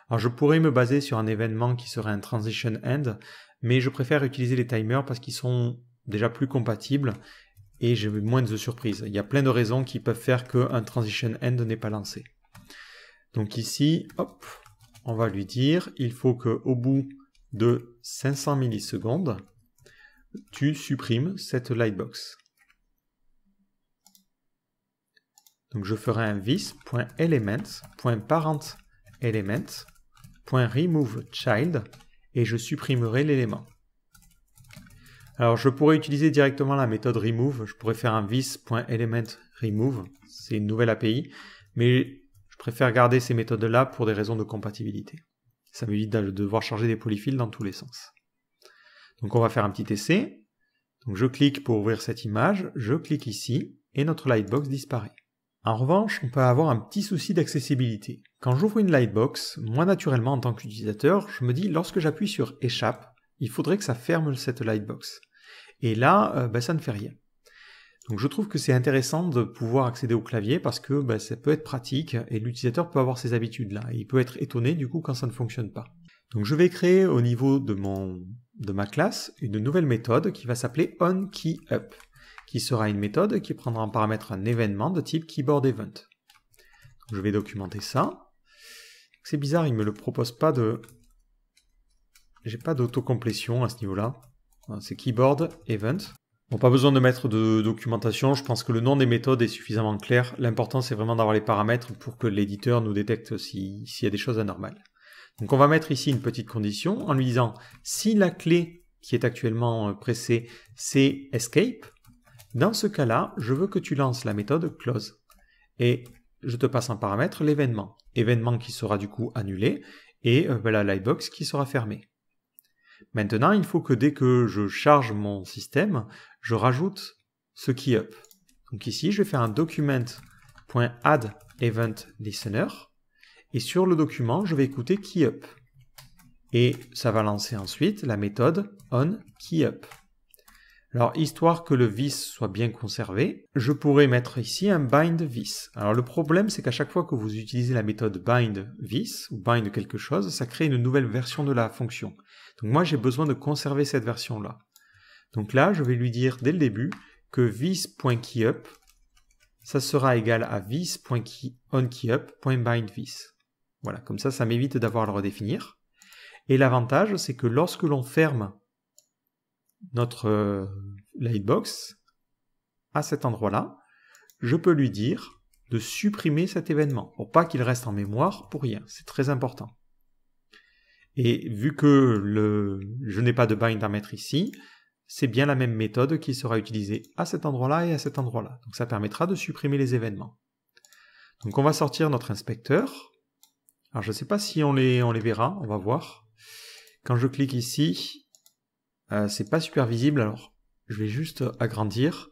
Alors je pourrais me baser sur un événement qui serait un transition end, mais je préfère utiliser les timers parce qu'ils sont déjà plus compatibles et j'ai moins de surprises. Il y a plein de raisons qui peuvent faire qu'un transition end n'est pas lancé. Donc ici, hop, on va lui dire, il faut qu'au bout de 500 millisecondes, tu supprimes cette lightbox. Donc je ferai un this.element.parentElement.removeChild et je supprimerai l'élément. Alors je pourrais utiliser directement la méthode remove, je pourrais faire un this.elementRemove, c'est une nouvelle API, mais je préfère garder ces méthodes-là pour des raisons de compatibilité. Ça m'évite de devoir charger des polyfills dans tous les sens. Donc on va faire un petit essai. Donc je clique pour ouvrir cette image, je clique ici et notre lightbox disparaît. En revanche, on peut avoir un petit souci d'accessibilité. Quand j'ouvre une lightbox, moi naturellement en tant qu'utilisateur, je me dis lorsque j'appuie sur échappe, il faudrait que ça ferme cette lightbox. Et là, ça ne fait rien. Donc je trouve que c'est intéressant de pouvoir accéder au clavier parce que ça peut être pratique et l'utilisateur peut avoir ces habitudes-là. Et il peut être étonné du coup quand ça ne fonctionne pas. Donc je vais créer au niveau de ma classe une nouvelle méthode qui va s'appeler onKeyUp, qui sera une méthode qui prendra en paramètre un événement de type keyboard_event. Donc, je vais documenter ça. C'est bizarre, il ne me le propose pas de... J'ai pas d'autocomplétion à ce niveau-là. C'est keyboard_event. Bon, pas besoin de mettre de documentation, je pense que le nom des méthodes est suffisamment clair. L'important, c'est vraiment d'avoir les paramètres pour que l'éditeur nous détecte s'il y a des choses anormales. Donc on va mettre ici une petite condition en lui disant si la clé qui est actuellement pressée, c'est escape, dans ce cas-là, je veux que tu lances la méthode close. Et je te passe en paramètre l'événement. Événement qui sera du coup annulé et la lightbox qui sera fermée. Maintenant, il faut que dès que je charge mon système, je rajoute ce keyup. Donc ici, je vais faire un document.addEventListener et sur le document, je vais écouter keyup. Et ça va lancer ensuite la méthode onKeyup. Alors, histoire que le vis soit bien conservé, je pourrais mettre ici un bindVis. Alors, le problème, c'est qu'à chaque fois que vous utilisez la méthode bindVis, ou bind quelque chose, ça crée une nouvelle version de la fonction. Donc, moi, j'ai besoin de conserver cette version-là. Donc là, je vais lui dire dès le début que vis.keyup, ça sera égal à vis.onKeyup.bindVis. Voilà, comme ça m'évite d'avoir à le redéfinir. Et l'avantage, c'est que lorsque l'on ferme notre lightbox, à cet endroit-là, je peux lui dire de supprimer cet événement, pour pas qu'il reste en mémoire pour rien. C'est très important. Et vu que je n'ai pas de bind à mettre ici, c'est bien la même méthode qui sera utilisée à cet endroit-là et à cet endroit-là. Donc ça permettra de supprimer les événements. Donc on va sortir notre inspecteur. Alors je ne sais pas si on les verra, on va voir. Quand je clique ici, c'est pas super visible, alors je vais juste agrandir.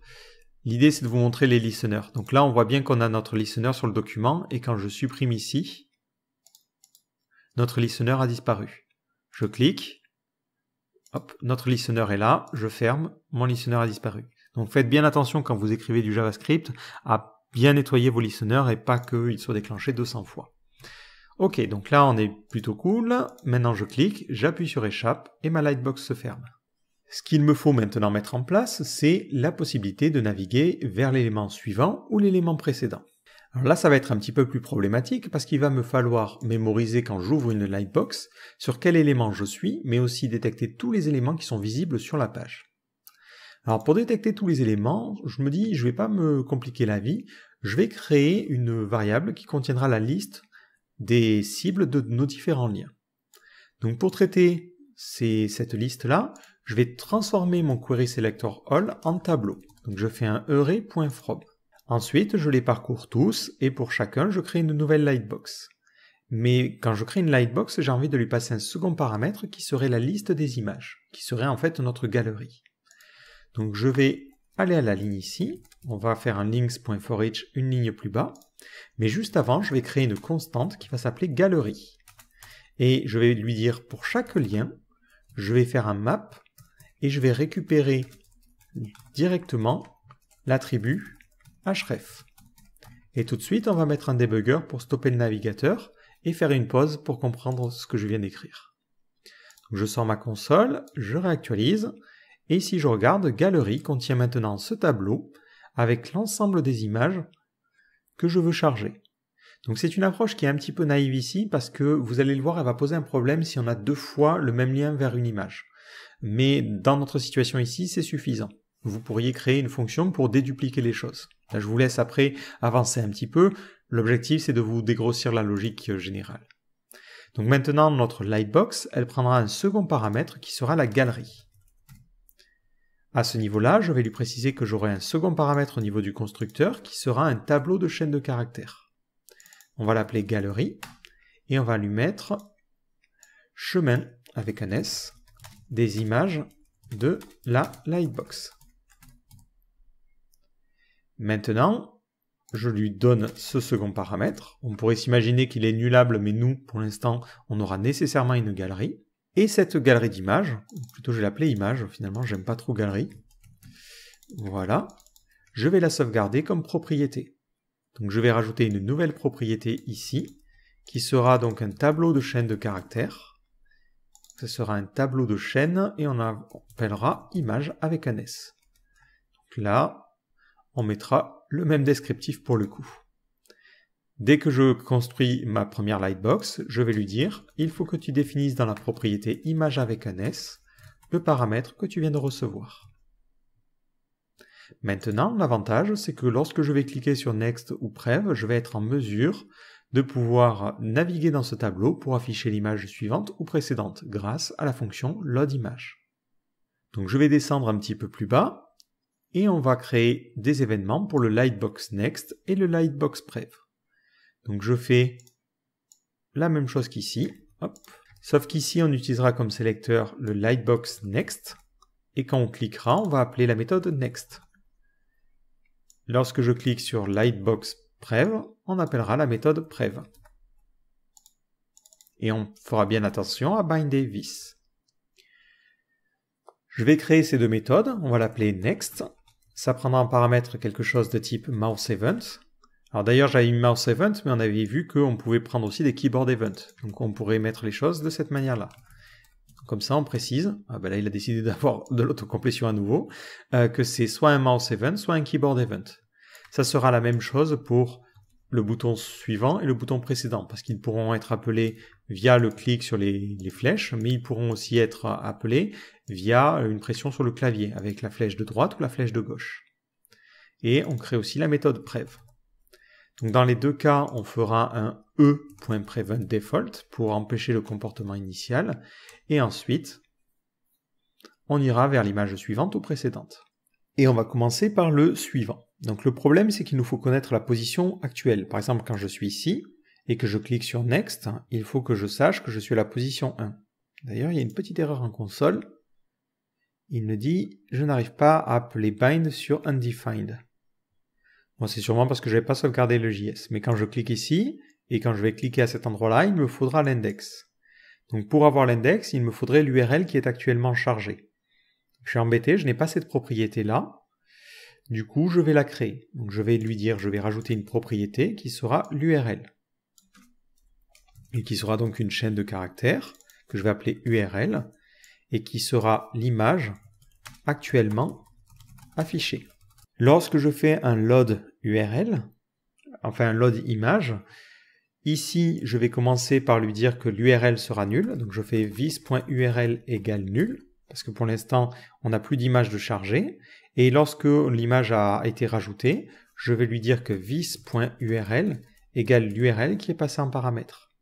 L'idée c'est de vous montrer les listeners. Donc là on voit bien qu'on a notre listener sur le document et quand je supprime ici, notre listener a disparu. Je clique, hop, notre listener est là, je ferme, mon listener a disparu. Donc faites bien attention quand vous écrivez du JavaScript à bien nettoyer vos listeners et pas qu'ils soient déclenchés 200 fois. Ok, donc là on est plutôt cool. Maintenant je clique, j'appuie sur échappe et ma lightbox se ferme. Ce qu'il me faut maintenant mettre en place, c'est la possibilité de naviguer vers l'élément suivant ou l'élément précédent. Alors là, ça va être un petit peu plus problématique parce qu'il va me falloir mémoriser quand j'ouvre une lightbox sur quel élément je suis, mais aussi détecter tous les éléments qui sont visibles sur la page. Alors pour détecter tous les éléments, je me dis, je ne vais pas me compliquer la vie, je vais créer une variable qui contiendra la liste des cibles de nos différents liens. Donc pour traiter cette liste-là, je vais transformer mon querySelectorAll en tableau. Donc je fais un array.from. Ensuite, je les parcours tous et pour chacun, je crée une nouvelle lightbox. Mais quand je crée une lightbox, j'ai envie de lui passer un second paramètre qui serait la liste des images, qui serait en fait notre galerie. Donc je vais aller à la ligne ici, on va faire un links.forEach une ligne plus bas, mais juste avant, je vais créer une constante qui va s'appeler galerie. Et je vais lui dire pour chaque lien, je vais faire un map et je vais récupérer directement l'attribut href. Et tout de suite, on va mettre un debugger pour stopper le navigateur et faire une pause pour comprendre ce que je viens d'écrire. Je sors ma console, je réactualise, et si je regarde, Galerie contient maintenant ce tableau avec l'ensemble des images que je veux charger. Donc c'est une approche qui est un petit peu naïve ici parce que vous allez le voir, elle va poser un problème si on a deux fois le même lien vers une image. Mais dans notre situation ici, c'est suffisant. Vous pourriez créer une fonction pour dédupliquer les choses. Là, je vous laisse après avancer un petit peu. L'objectif, c'est de vous dégrossir la logique générale. Donc maintenant, notre lightbox, elle prendra un second paramètre qui sera la galerie. À ce niveau-là, je vais lui préciser que j'aurai un second paramètre au niveau du constructeur qui sera un tableau de chaîne de caractères. On va l'appeler galerie et on va lui mettre chemin avec un S des images de la lightbox. Maintenant, je lui donne ce second paramètre. On pourrait s'imaginer qu'il est nullable, mais nous, pour l'instant, on aura nécessairement une galerie. Et cette galerie d'images, ou plutôt je vais l'appeler image, finalement, j'aime pas trop galerie. Voilà. Je vais la sauvegarder comme propriété. Donc je vais rajouter une nouvelle propriété ici, qui sera donc un tableau de chaîne de caractères. Ce sera un tableau de chaîne et on appellera image avec un S. Donc là, on mettra le même descriptif pour le coup. Dès que je construis ma première lightbox, je vais lui dire « Il faut que tu définisses dans la propriété image avec un S le paramètre que tu viens de recevoir. » Maintenant, l'avantage, c'est que lorsque je vais cliquer sur Next ou Prev, je vais être en mesure de pouvoir naviguer dans ce tableau pour afficher l'image suivante ou précédente grâce à la fonction LoadImage. Donc je vais descendre un petit peu plus bas et on va créer des événements pour le Lightbox Next et le Lightbox Prev. Donc je fais la même chose qu'ici, sauf qu'ici on utilisera comme sélecteur le Lightbox Next et quand on cliquera, on va appeler la méthode Next. Lorsque je clique sur Lightbox Prev, on appellera la méthode Prev. Et on fera bien attention à binder this. Je vais créer ces deux méthodes, on va l'appeler Next. Ça prendra en paramètre quelque chose de type MouseEvent. Alors d'ailleurs j'avais mis MouseEvent, mais on avait vu qu'on pouvait prendre aussi des KeyboardEvent. Donc on pourrait mettre les choses de cette manière-là. Comme ça on précise, là il a décidé d'avoir de l'autocomplétion à nouveau, que c'est soit un MouseEvent, soit un KeyboardEvent. Ça sera la même chose pour le bouton suivant et le bouton précédent, parce qu'ils pourront être appelés via le clic sur les flèches, mais ils pourront aussi être appelés via une pression sur le clavier, avec la flèche de droite ou la flèche de gauche. Et on crée aussi la méthode Prev. Donc dans les deux cas, on fera un e.PreventDefault pour empêcher le comportement initial, et ensuite, on ira vers l'image suivante ou précédente. Et on va commencer par le suivant. Donc le problème, c'est qu'il nous faut connaître la position actuelle. Par exemple, quand je suis ici, et que je clique sur Next, il faut que je sache que je suis à la position 1. D'ailleurs, il y a une petite erreur en console. Il me dit « Je n'arrive pas à appeler bind sur undefined ». Bon, c'est sûrement parce que je n'avais pas sauvegardé le JS. Mais quand je clique ici, et quand je vais cliquer à cet endroit-là, il me faudra l'index. Donc pour avoir l'index, il me faudrait l'URL qui est actuellement chargée. Je suis embêté, je n'ai pas cette propriété-là. Du coup, je vais la créer. Donc je vais lui dire, je vais rajouter une propriété qui sera l'URL. Et qui sera donc une chaîne de caractères, que je vais appeler URL, et qui sera l'image actuellement affichée. Lorsque je fais un load URL, enfin un load image, ici je vais commencer par lui dire que l'URL sera nulle, donc je fais this.url égale nul, parce que pour l'instant on n'a plus d'image de charger, et lorsque l'image a été rajoutée, je vais lui dire que this.url égale l'URL qui est passée en paramètre.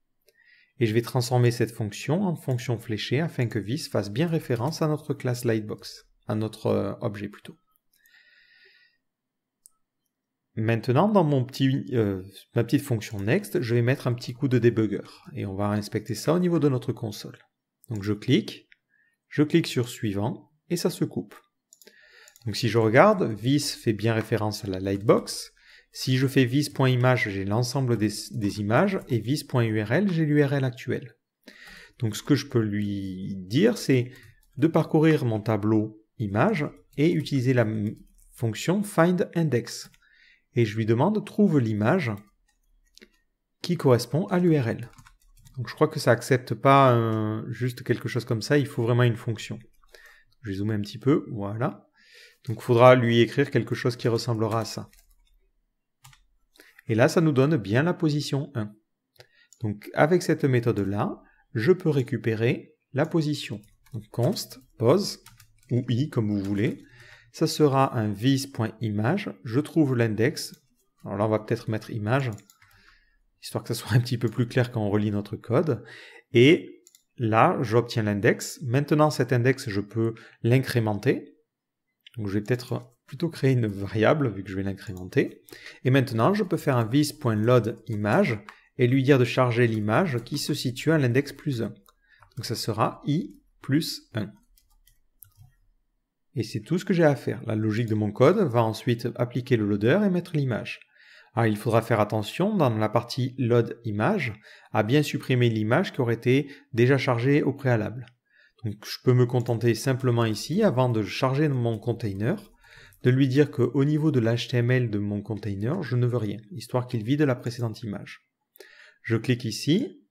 Et je vais transformer cette fonction en fonction fléchée afin que this fasse bien référence à notre classe Lightbox, à notre objet plutôt. Maintenant, dans ma petite fonction Next, je vais mettre un petit coup de débugger. Et on va inspecter ça au niveau de notre console. Donc je clique sur Suivant, et ça se coupe. Donc si je regarde, this fait bien référence à la Lightbox. Si je fais this.image, j'ai l'ensemble des images, et this.url, j'ai l'URL actuelle. Donc ce que je peux lui dire, c'est de parcourir mon tableau image et utiliser la fonction findIndex. Et je lui demande trouve l'image qui correspond à l'URL. Donc je crois que ça accepte pas juste quelque chose comme ça, il faut vraiment une fonction. Je vais zoomer un petit peu, voilà. Donc il faudra lui écrire quelque chose qui ressemblera à ça. Et là, ça nous donne bien la position 1. Donc avec cette méthode-là, je peux récupérer la position. Donc const, pos, ou i comme vous voulez. Ça sera un this.image, je trouve l'index, alors là on va peut-être mettre image, histoire que ça soit un petit peu plus clair quand on relit notre code, et là j'obtiens l'index. Maintenant cet index je peux l'incrémenter, donc je vais peut-être plutôt créer une variable vu que je vais l'incrémenter, et maintenant je peux faire un this.loadImage et lui dire de charger l'image qui se situe à l'index plus 1, donc ça sera i plus 1. Et c'est tout ce que j'ai à faire. La logique de mon code va ensuite appliquer le loader et mettre l'image. Alors il faudra faire attention dans la partie load image à bien supprimer l'image qui aurait été déjà chargée au préalable. Donc je peux me contenter simplement ici, avant de charger mon container, de lui dire qu'au niveau de l'HTML de mon container, je ne veux rien, histoire qu'il vide la précédente image. Je clique ici,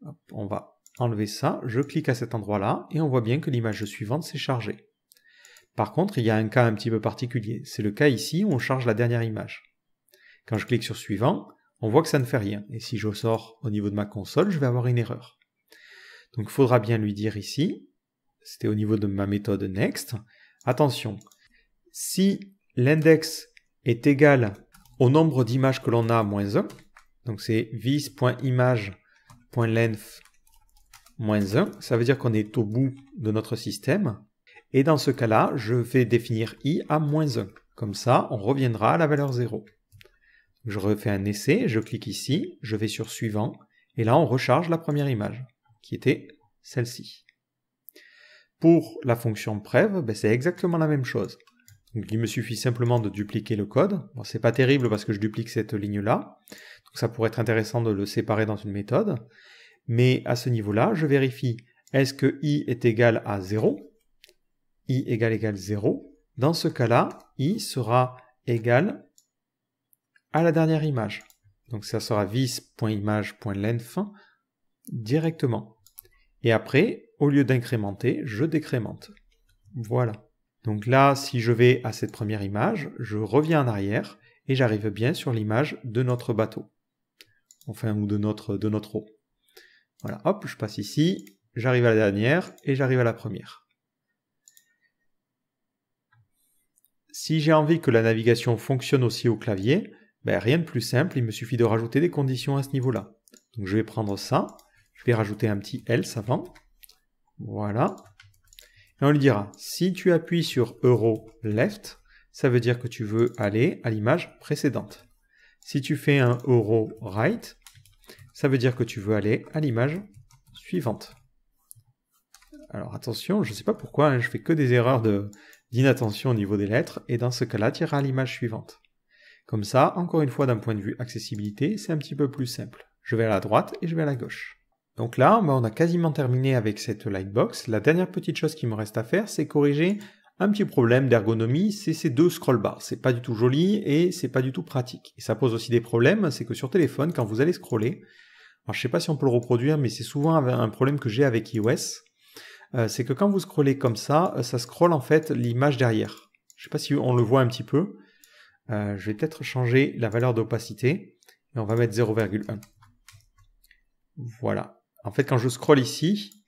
hop, on va enlever ça, je clique à cet endroit-là, et on voit bien que l'image suivante s'est chargée. Par contre, il y a un cas un petit peu particulier. C'est le cas ici où on charge la dernière image. Quand je clique sur suivant, on voit que ça ne fait rien. Et si je sors au niveau de ma console, je vais avoir une erreur. Donc il faudra bien lui dire ici, c'était au niveau de ma méthode next, attention, si l'index est égal au nombre d'images que l'on a moins 1, donc c'est vis.image.length moins 1, ça veut dire qu'on est au bout de notre système, et dans ce cas-là, je vais définir i à moins 1. Comme ça, on reviendra à la valeur 0. Je refais un essai, je clique ici, je vais sur suivant, et là on recharge la première image, qui était celle-ci. Pour la fonction prev, c'est exactement la même chose. Donc, il me suffit simplement de dupliquer le code. Bon, c'est pas terrible parce que je duplique cette ligne-là, donc ça pourrait être intéressant de le séparer dans une méthode, mais à ce niveau-là, je vérifie, est-ce que i est égal à 0? I égale 0. Dans ce cas-là, i sera égal à la dernière image. Donc ça sera vis.image.length directement. Et après, au lieu d'incrémenter, je décrémente. Voilà. Donc là, si je vais à cette première image, je reviens en arrière et j'arrive bien sur l'image de notre bateau. Enfin, ou de notre eau. Voilà, hop, je passe ici, j'arrive à la dernière et j'arrive à la première. Si j'ai envie que la navigation fonctionne aussi au clavier, rien de plus simple, il me suffit de rajouter des conditions à ce niveau-là. Donc je vais prendre ça, je vais rajouter un petit else avant. Voilà. Et on lui dira, si tu appuies sur Euro Left, ça veut dire que tu veux aller à l'image précédente. Si tu fais un Euro Right, ça veut dire que tu veux aller à l'image suivante. Alors attention, je ne sais pas pourquoi, je fais que des erreurs d'inattention au niveau des lettres, et dans ce cas-là, tu iras à l'image suivante. Comme ça, encore une fois, d'un point de vue accessibilité, c'est un petit peu plus simple. Je vais à la droite et je vais à la gauche. Donc là, on a quasiment terminé avec cette lightbox. La dernière petite chose qui me reste à faire, c'est corriger un petit problème d'ergonomie, c'est ces deux scroll bars. C'est pas du tout joli et c'est pas du tout pratique. Et ça pose aussi des problèmes, c'est que sur téléphone, quand vous allez scroller, alors je sais pas si on peut le reproduire, mais c'est souvent un problème que j'ai avec iOS, c'est que quand vous scrollez comme ça scrolle en fait l'image derrière. Je sais pas si on le voit un petit peu. Je vais peut-être changer la valeur d'opacité et on va mettre 0,1. Voilà. En fait, quand je scrolle ici,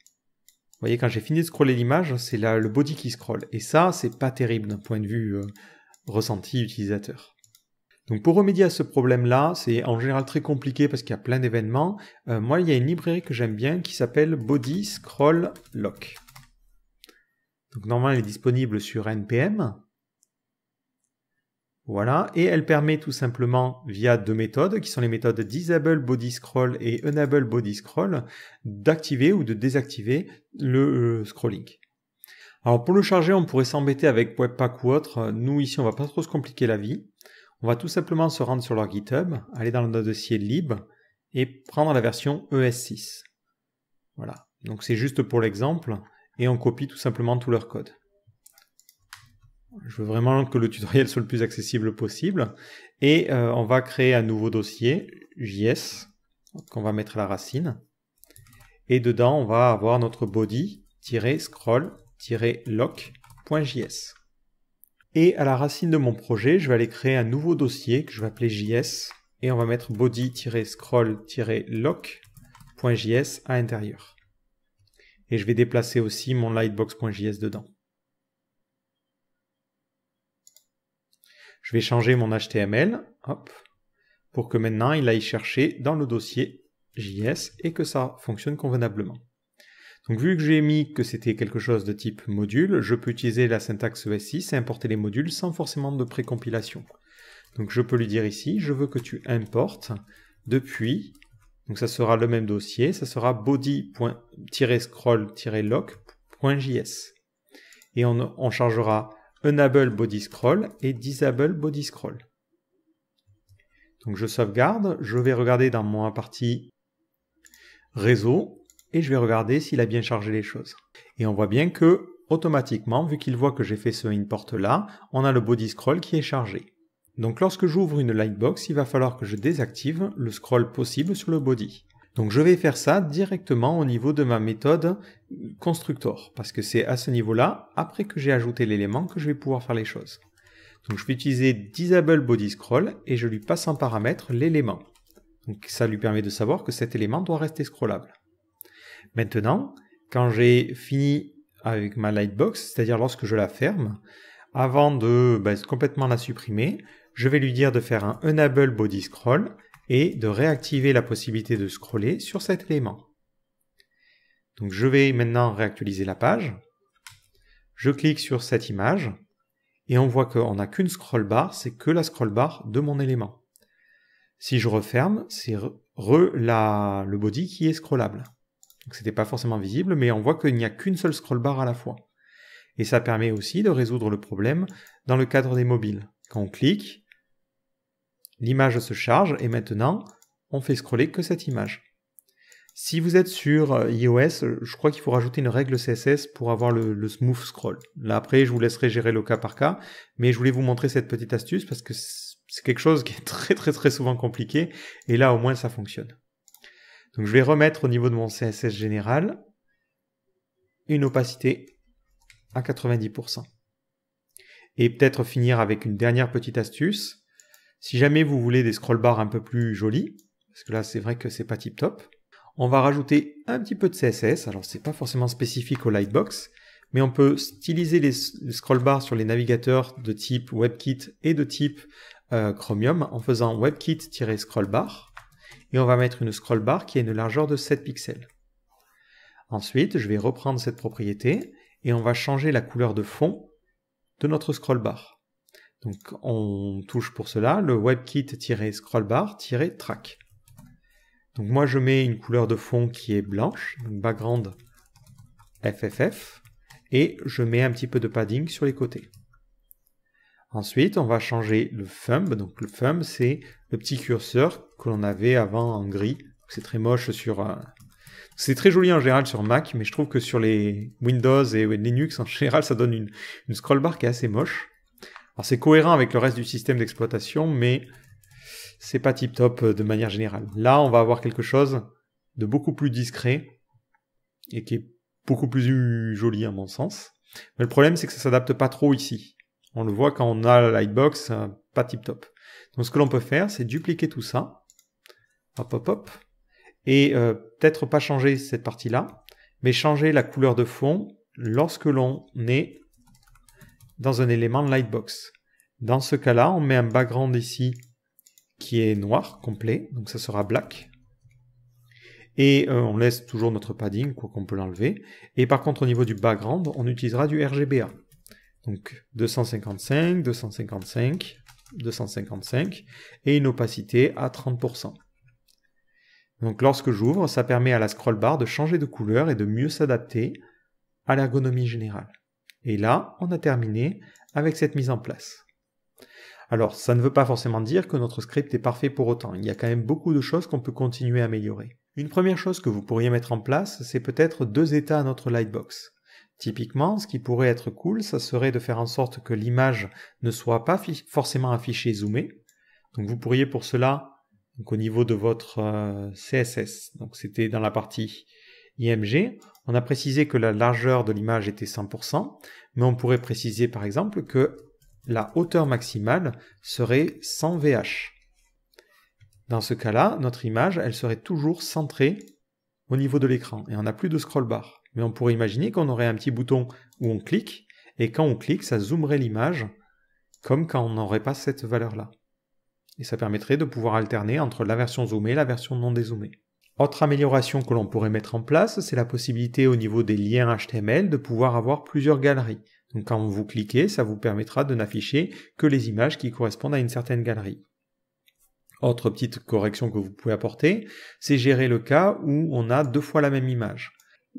vous voyez, quand j'ai fini de scroller l'image, c'est le body qui scrolle. Et ça, c'est pas terrible d'un point de vue ressenti utilisateur. Donc pour remédier à ce problème-là, c'est en général très compliqué parce qu'il y a plein d'événements. Moi, il y a une librairie que j'aime bien qui s'appelle Body Scroll Lock. Donc normalement, elle est disponible sur NPM. Voilà, et elle permet tout simplement, via deux méthodes, qui sont les méthodes Disable Body Scroll et Enable Body Scroll, d'activer ou de désactiver le scrolling. Alors pour le charger, on pourrait s'embêter avec Webpack ou autre. Nous ici, on va pas trop se compliquer la vie. On va tout simplement se rendre sur leur GitHub, aller dans le dossier lib et prendre la version ES6. Voilà, donc c'est juste pour l'exemple, et on copie tout simplement tout leur code. Je veux vraiment que le tutoriel soit le plus accessible possible. Et on va créer un nouveau dossier, JS, qu'on va mettre à la racine. Et dedans, on va avoir notre body-scroll-lock.js. Et à la racine de mon projet, je vais aller créer un nouveau dossier que je vais appeler JS. Et on va mettre body-scroll-lock.js à l'intérieur. Et je vais déplacer aussi mon lightbox.js dedans. Je vais changer mon HTML, hop, pour que maintenant il aille chercher dans le dossier JS et que ça fonctionne convenablement. Donc vu que j'ai mis que c'était quelque chose de type module, je peux utiliser la syntaxe ES6 et importer les modules sans forcément de précompilation. Donc je peux lui dire ici, je veux que tu importes depuis, donc ça sera le même dossier, ça sera body-scroll-lock.js. Et on chargera Enable Body Scroll et Disable Body Scroll. Donc je sauvegarde, je vais regarder dans ma partie réseau et je vais regarder s'il a bien chargé les choses. Et on voit bien que automatiquement, vu qu'il voit que j'ai fait ce import là, on a le Body Scroll qui est chargé. Donc lorsque j'ouvre une lightbox, il va falloir que je désactive le scroll possible sur le body. Donc je vais faire ça directement au niveau de ma méthode constructor, parce que c'est à ce niveau-là, après que j'ai ajouté l'élément, que je vais pouvoir faire les choses. Donc je vais utiliser disable body scroll et je lui passe en paramètre l'élément. Donc ça lui permet de savoir que cet élément doit rester scrollable. Maintenant, quand j'ai fini avec ma lightbox, c'est-à-dire lorsque je la ferme, avant de complètement la supprimer, je vais lui dire de faire un enable body scroll et de réactiver la possibilité de scroller sur cet élément. Donc je vais maintenant réactualiser la page. Je clique sur cette image et on voit qu'on n'a qu'une scroll bar, c'est que la scroll bar de mon élément. Si je referme, c'est le body qui est scrollable. Donc c'était pas forcément visible, mais on voit qu'il n'y a qu'une seule scroll bar à la fois. Et ça permet aussi de résoudre le problème dans le cadre des mobiles. Quand on clique, l'image se charge et maintenant, on fait scroller que cette image. Si vous êtes sur iOS, je crois qu'il faut rajouter une règle CSS pour avoir le smooth scroll. Là après, je vous laisserai gérer le cas par cas, mais je voulais vous montrer cette petite astuce parce que c'est quelque chose qui est très souvent compliqué, et là au moins ça fonctionne. Donc je vais remettre au niveau de mon CSS général une opacité à 90%. Et peut-être finir avec une dernière petite astuce. Si jamais vous voulez des scroll bars un peu plus jolis, parce que là c'est vrai que c'est pas tip top, on va rajouter un petit peu de CSS. Alors c'est pas forcément spécifique au Lightbox, mais on peut styliser les scroll bars sur les navigateurs de type WebKit et de type Chromium en faisant WebKit-scrollbar, et on va mettre une scroll bar qui a une largeur de 7 pixels. Ensuite, je vais reprendre cette propriété et on va changer la couleur de fond de notre scroll bar. Donc on touche pour cela le WebKit-scrollbar-track. Donc moi je mets une couleur de fond qui est blanche, donc background FFF, et je mets un petit peu de padding sur les côtés. Ensuite, on va changer le thumb. Donc le thumb, c'est le petit curseur que l'on avait avant en gris. C'est très moche sur... C'est très joli en général sur Mac, mais je trouve que sur les Windows et Linux, en général, ça donne une scroll bar qui est assez moche. Alors c'est cohérent avec le reste du système d'exploitation, mais c'est pas tip top de manière générale. Là, on va avoir quelque chose de beaucoup plus discret et qui est beaucoup plus joli à mon sens. Mais le problème, c'est que ça s'adapte pas trop ici. On le voit quand on a la Lightbox, pas tip top. Donc ce que l'on peut faire, c'est dupliquer tout ça. Hop, hop, hop. Et peut-être pas changer cette partie-là, mais changer la couleur de fond lorsque l'on est dans un élément de Lightbox. Dans ce cas-là, on met un background ici qui est noir, complet, donc ça sera black. Et on laisse toujours notre padding, quoi qu'on peut l'enlever. Et par contre, au niveau du background, on utilisera du RGBA. Donc 255, 255, 255, et une opacité à 30%. Donc lorsque j'ouvre, ça permet à la scroll bar de changer de couleur et de mieux s'adapter à l'ergonomie générale. Et là, on a terminé avec cette mise en place. Alors, ça ne veut pas forcément dire que notre script est parfait pour autant. Il y a quand même beaucoup de choses qu'on peut continuer à améliorer. Une première chose que vous pourriez mettre en place, c'est peut-être 2 états à notre Lightbox. Typiquement, ce qui pourrait être cool, ça serait de faire en sorte que l'image ne soit pas forcément affichée zoomée. Donc vous pourriez pour cela, donc au niveau de votre CSS, donc c'était dans la partie IMG, on a précisé que la largeur de l'image était 100%, mais on pourrait préciser par exemple que la hauteur maximale serait 100 VH. Dans ce cas-là, notre image, elle serait toujours centrée au niveau de l'écran, et on n'a plus de scroll bar. Mais on pourrait imaginer qu'on aurait un petit bouton où on clique, et quand on clique, ça zoomerait l'image, comme quand on n'aurait pas cette valeur-là. Et ça permettrait de pouvoir alterner entre la version zoomée et la version non dézoomée. Autre amélioration que l'on pourrait mettre en place, c'est la possibilité au niveau des liens HTML de pouvoir avoir plusieurs galeries. Donc quand vous cliquez, ça vous permettra de n'afficher que les images qui correspondent à une certaine galerie. Autre petite correction que vous pouvez apporter, c'est gérer le cas où on a 2 fois la même image.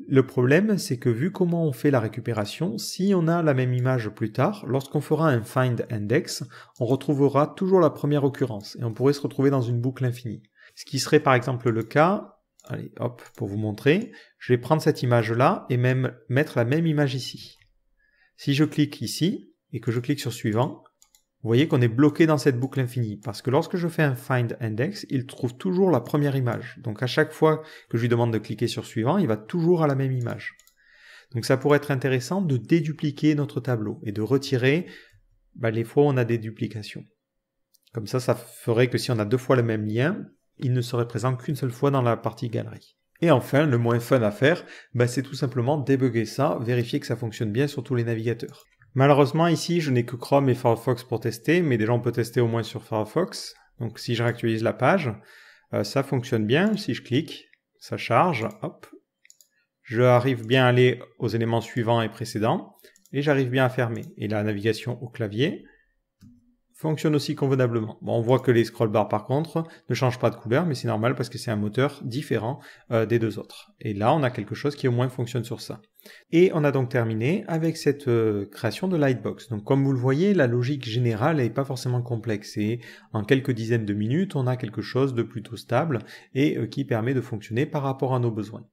Le problème, c'est que vu comment on fait la récupération, si on a la même image plus tard, lorsqu'on fera un find index, on retrouvera toujours la première occurrence et on pourrait se retrouver dans une boucle infinie. Ce qui serait par exemple le cas, allez hop, pour vous montrer, je vais prendre cette image-là et même mettre la même image ici. Si je clique ici et que je clique sur suivant, vous voyez qu'on est bloqué dans cette boucle infinie, parce que lorsque je fais un find index, il trouve toujours la première image. Donc à chaque fois que je lui demande de cliquer sur suivant, il va toujours à la même image. Donc ça pourrait être intéressant de dédupliquer notre tableau et de retirer les fois où on a des duplications. Comme ça ferait que si on a 2 fois le même lien, il ne serait présent qu'une seule fois dans la partie galerie. Et enfin, le moins fun à faire, c'est tout simplement débugger ça, vérifier que ça fonctionne bien sur tous les navigateurs. Malheureusement, ici, je n'ai que Chrome et Firefox pour tester, mais déjà on peut tester au moins sur Firefox. Donc si je réactualise la page, ça fonctionne bien. Si je clique, ça charge, hop. Je arrive bien à aller aux éléments suivants et précédents, et j'arrive bien à fermer. Et la navigation au clavier fonctionne aussi convenablement. Bon, on voit que les scroll bars par contre ne changent pas de couleur, mais c'est normal parce que c'est un moteur différent des 2 autres. Et là, on a quelque chose qui au moins fonctionne sur ça. Et on a donc terminé avec cette création de Lightbox. Donc comme vous le voyez, la logique générale n'est pas forcément complexe. Et en quelques dizaines de minutes, on a quelque chose de plutôt stable et qui permet de fonctionner par rapport à nos besoins.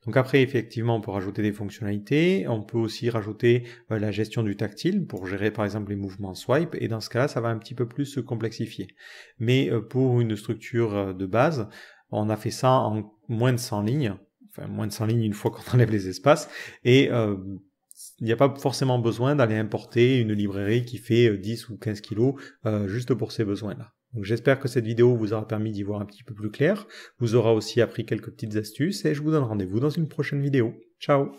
Donc après, effectivement, on peut rajouter des fonctionnalités, on peut aussi rajouter la gestion du tactile pour gérer par exemple les mouvements swipe, et dans ce cas-là, ça va un petit peu plus se complexifier. Mais pour une structure de base, on a fait ça en moins de 100 lignes, enfin moins de 100 lignes une fois qu'on enlève les espaces, et il n'y a pas forcément besoin d'aller importer une librairie qui fait 10 ou 15 kilos juste pour ces besoins-là. Donc j'espère que cette vidéo vous aura permis d'y voir un petit peu plus clair, vous aura aussi appris quelques petites astuces et je vous donne rendez-vous dans une prochaine vidéo. Ciao!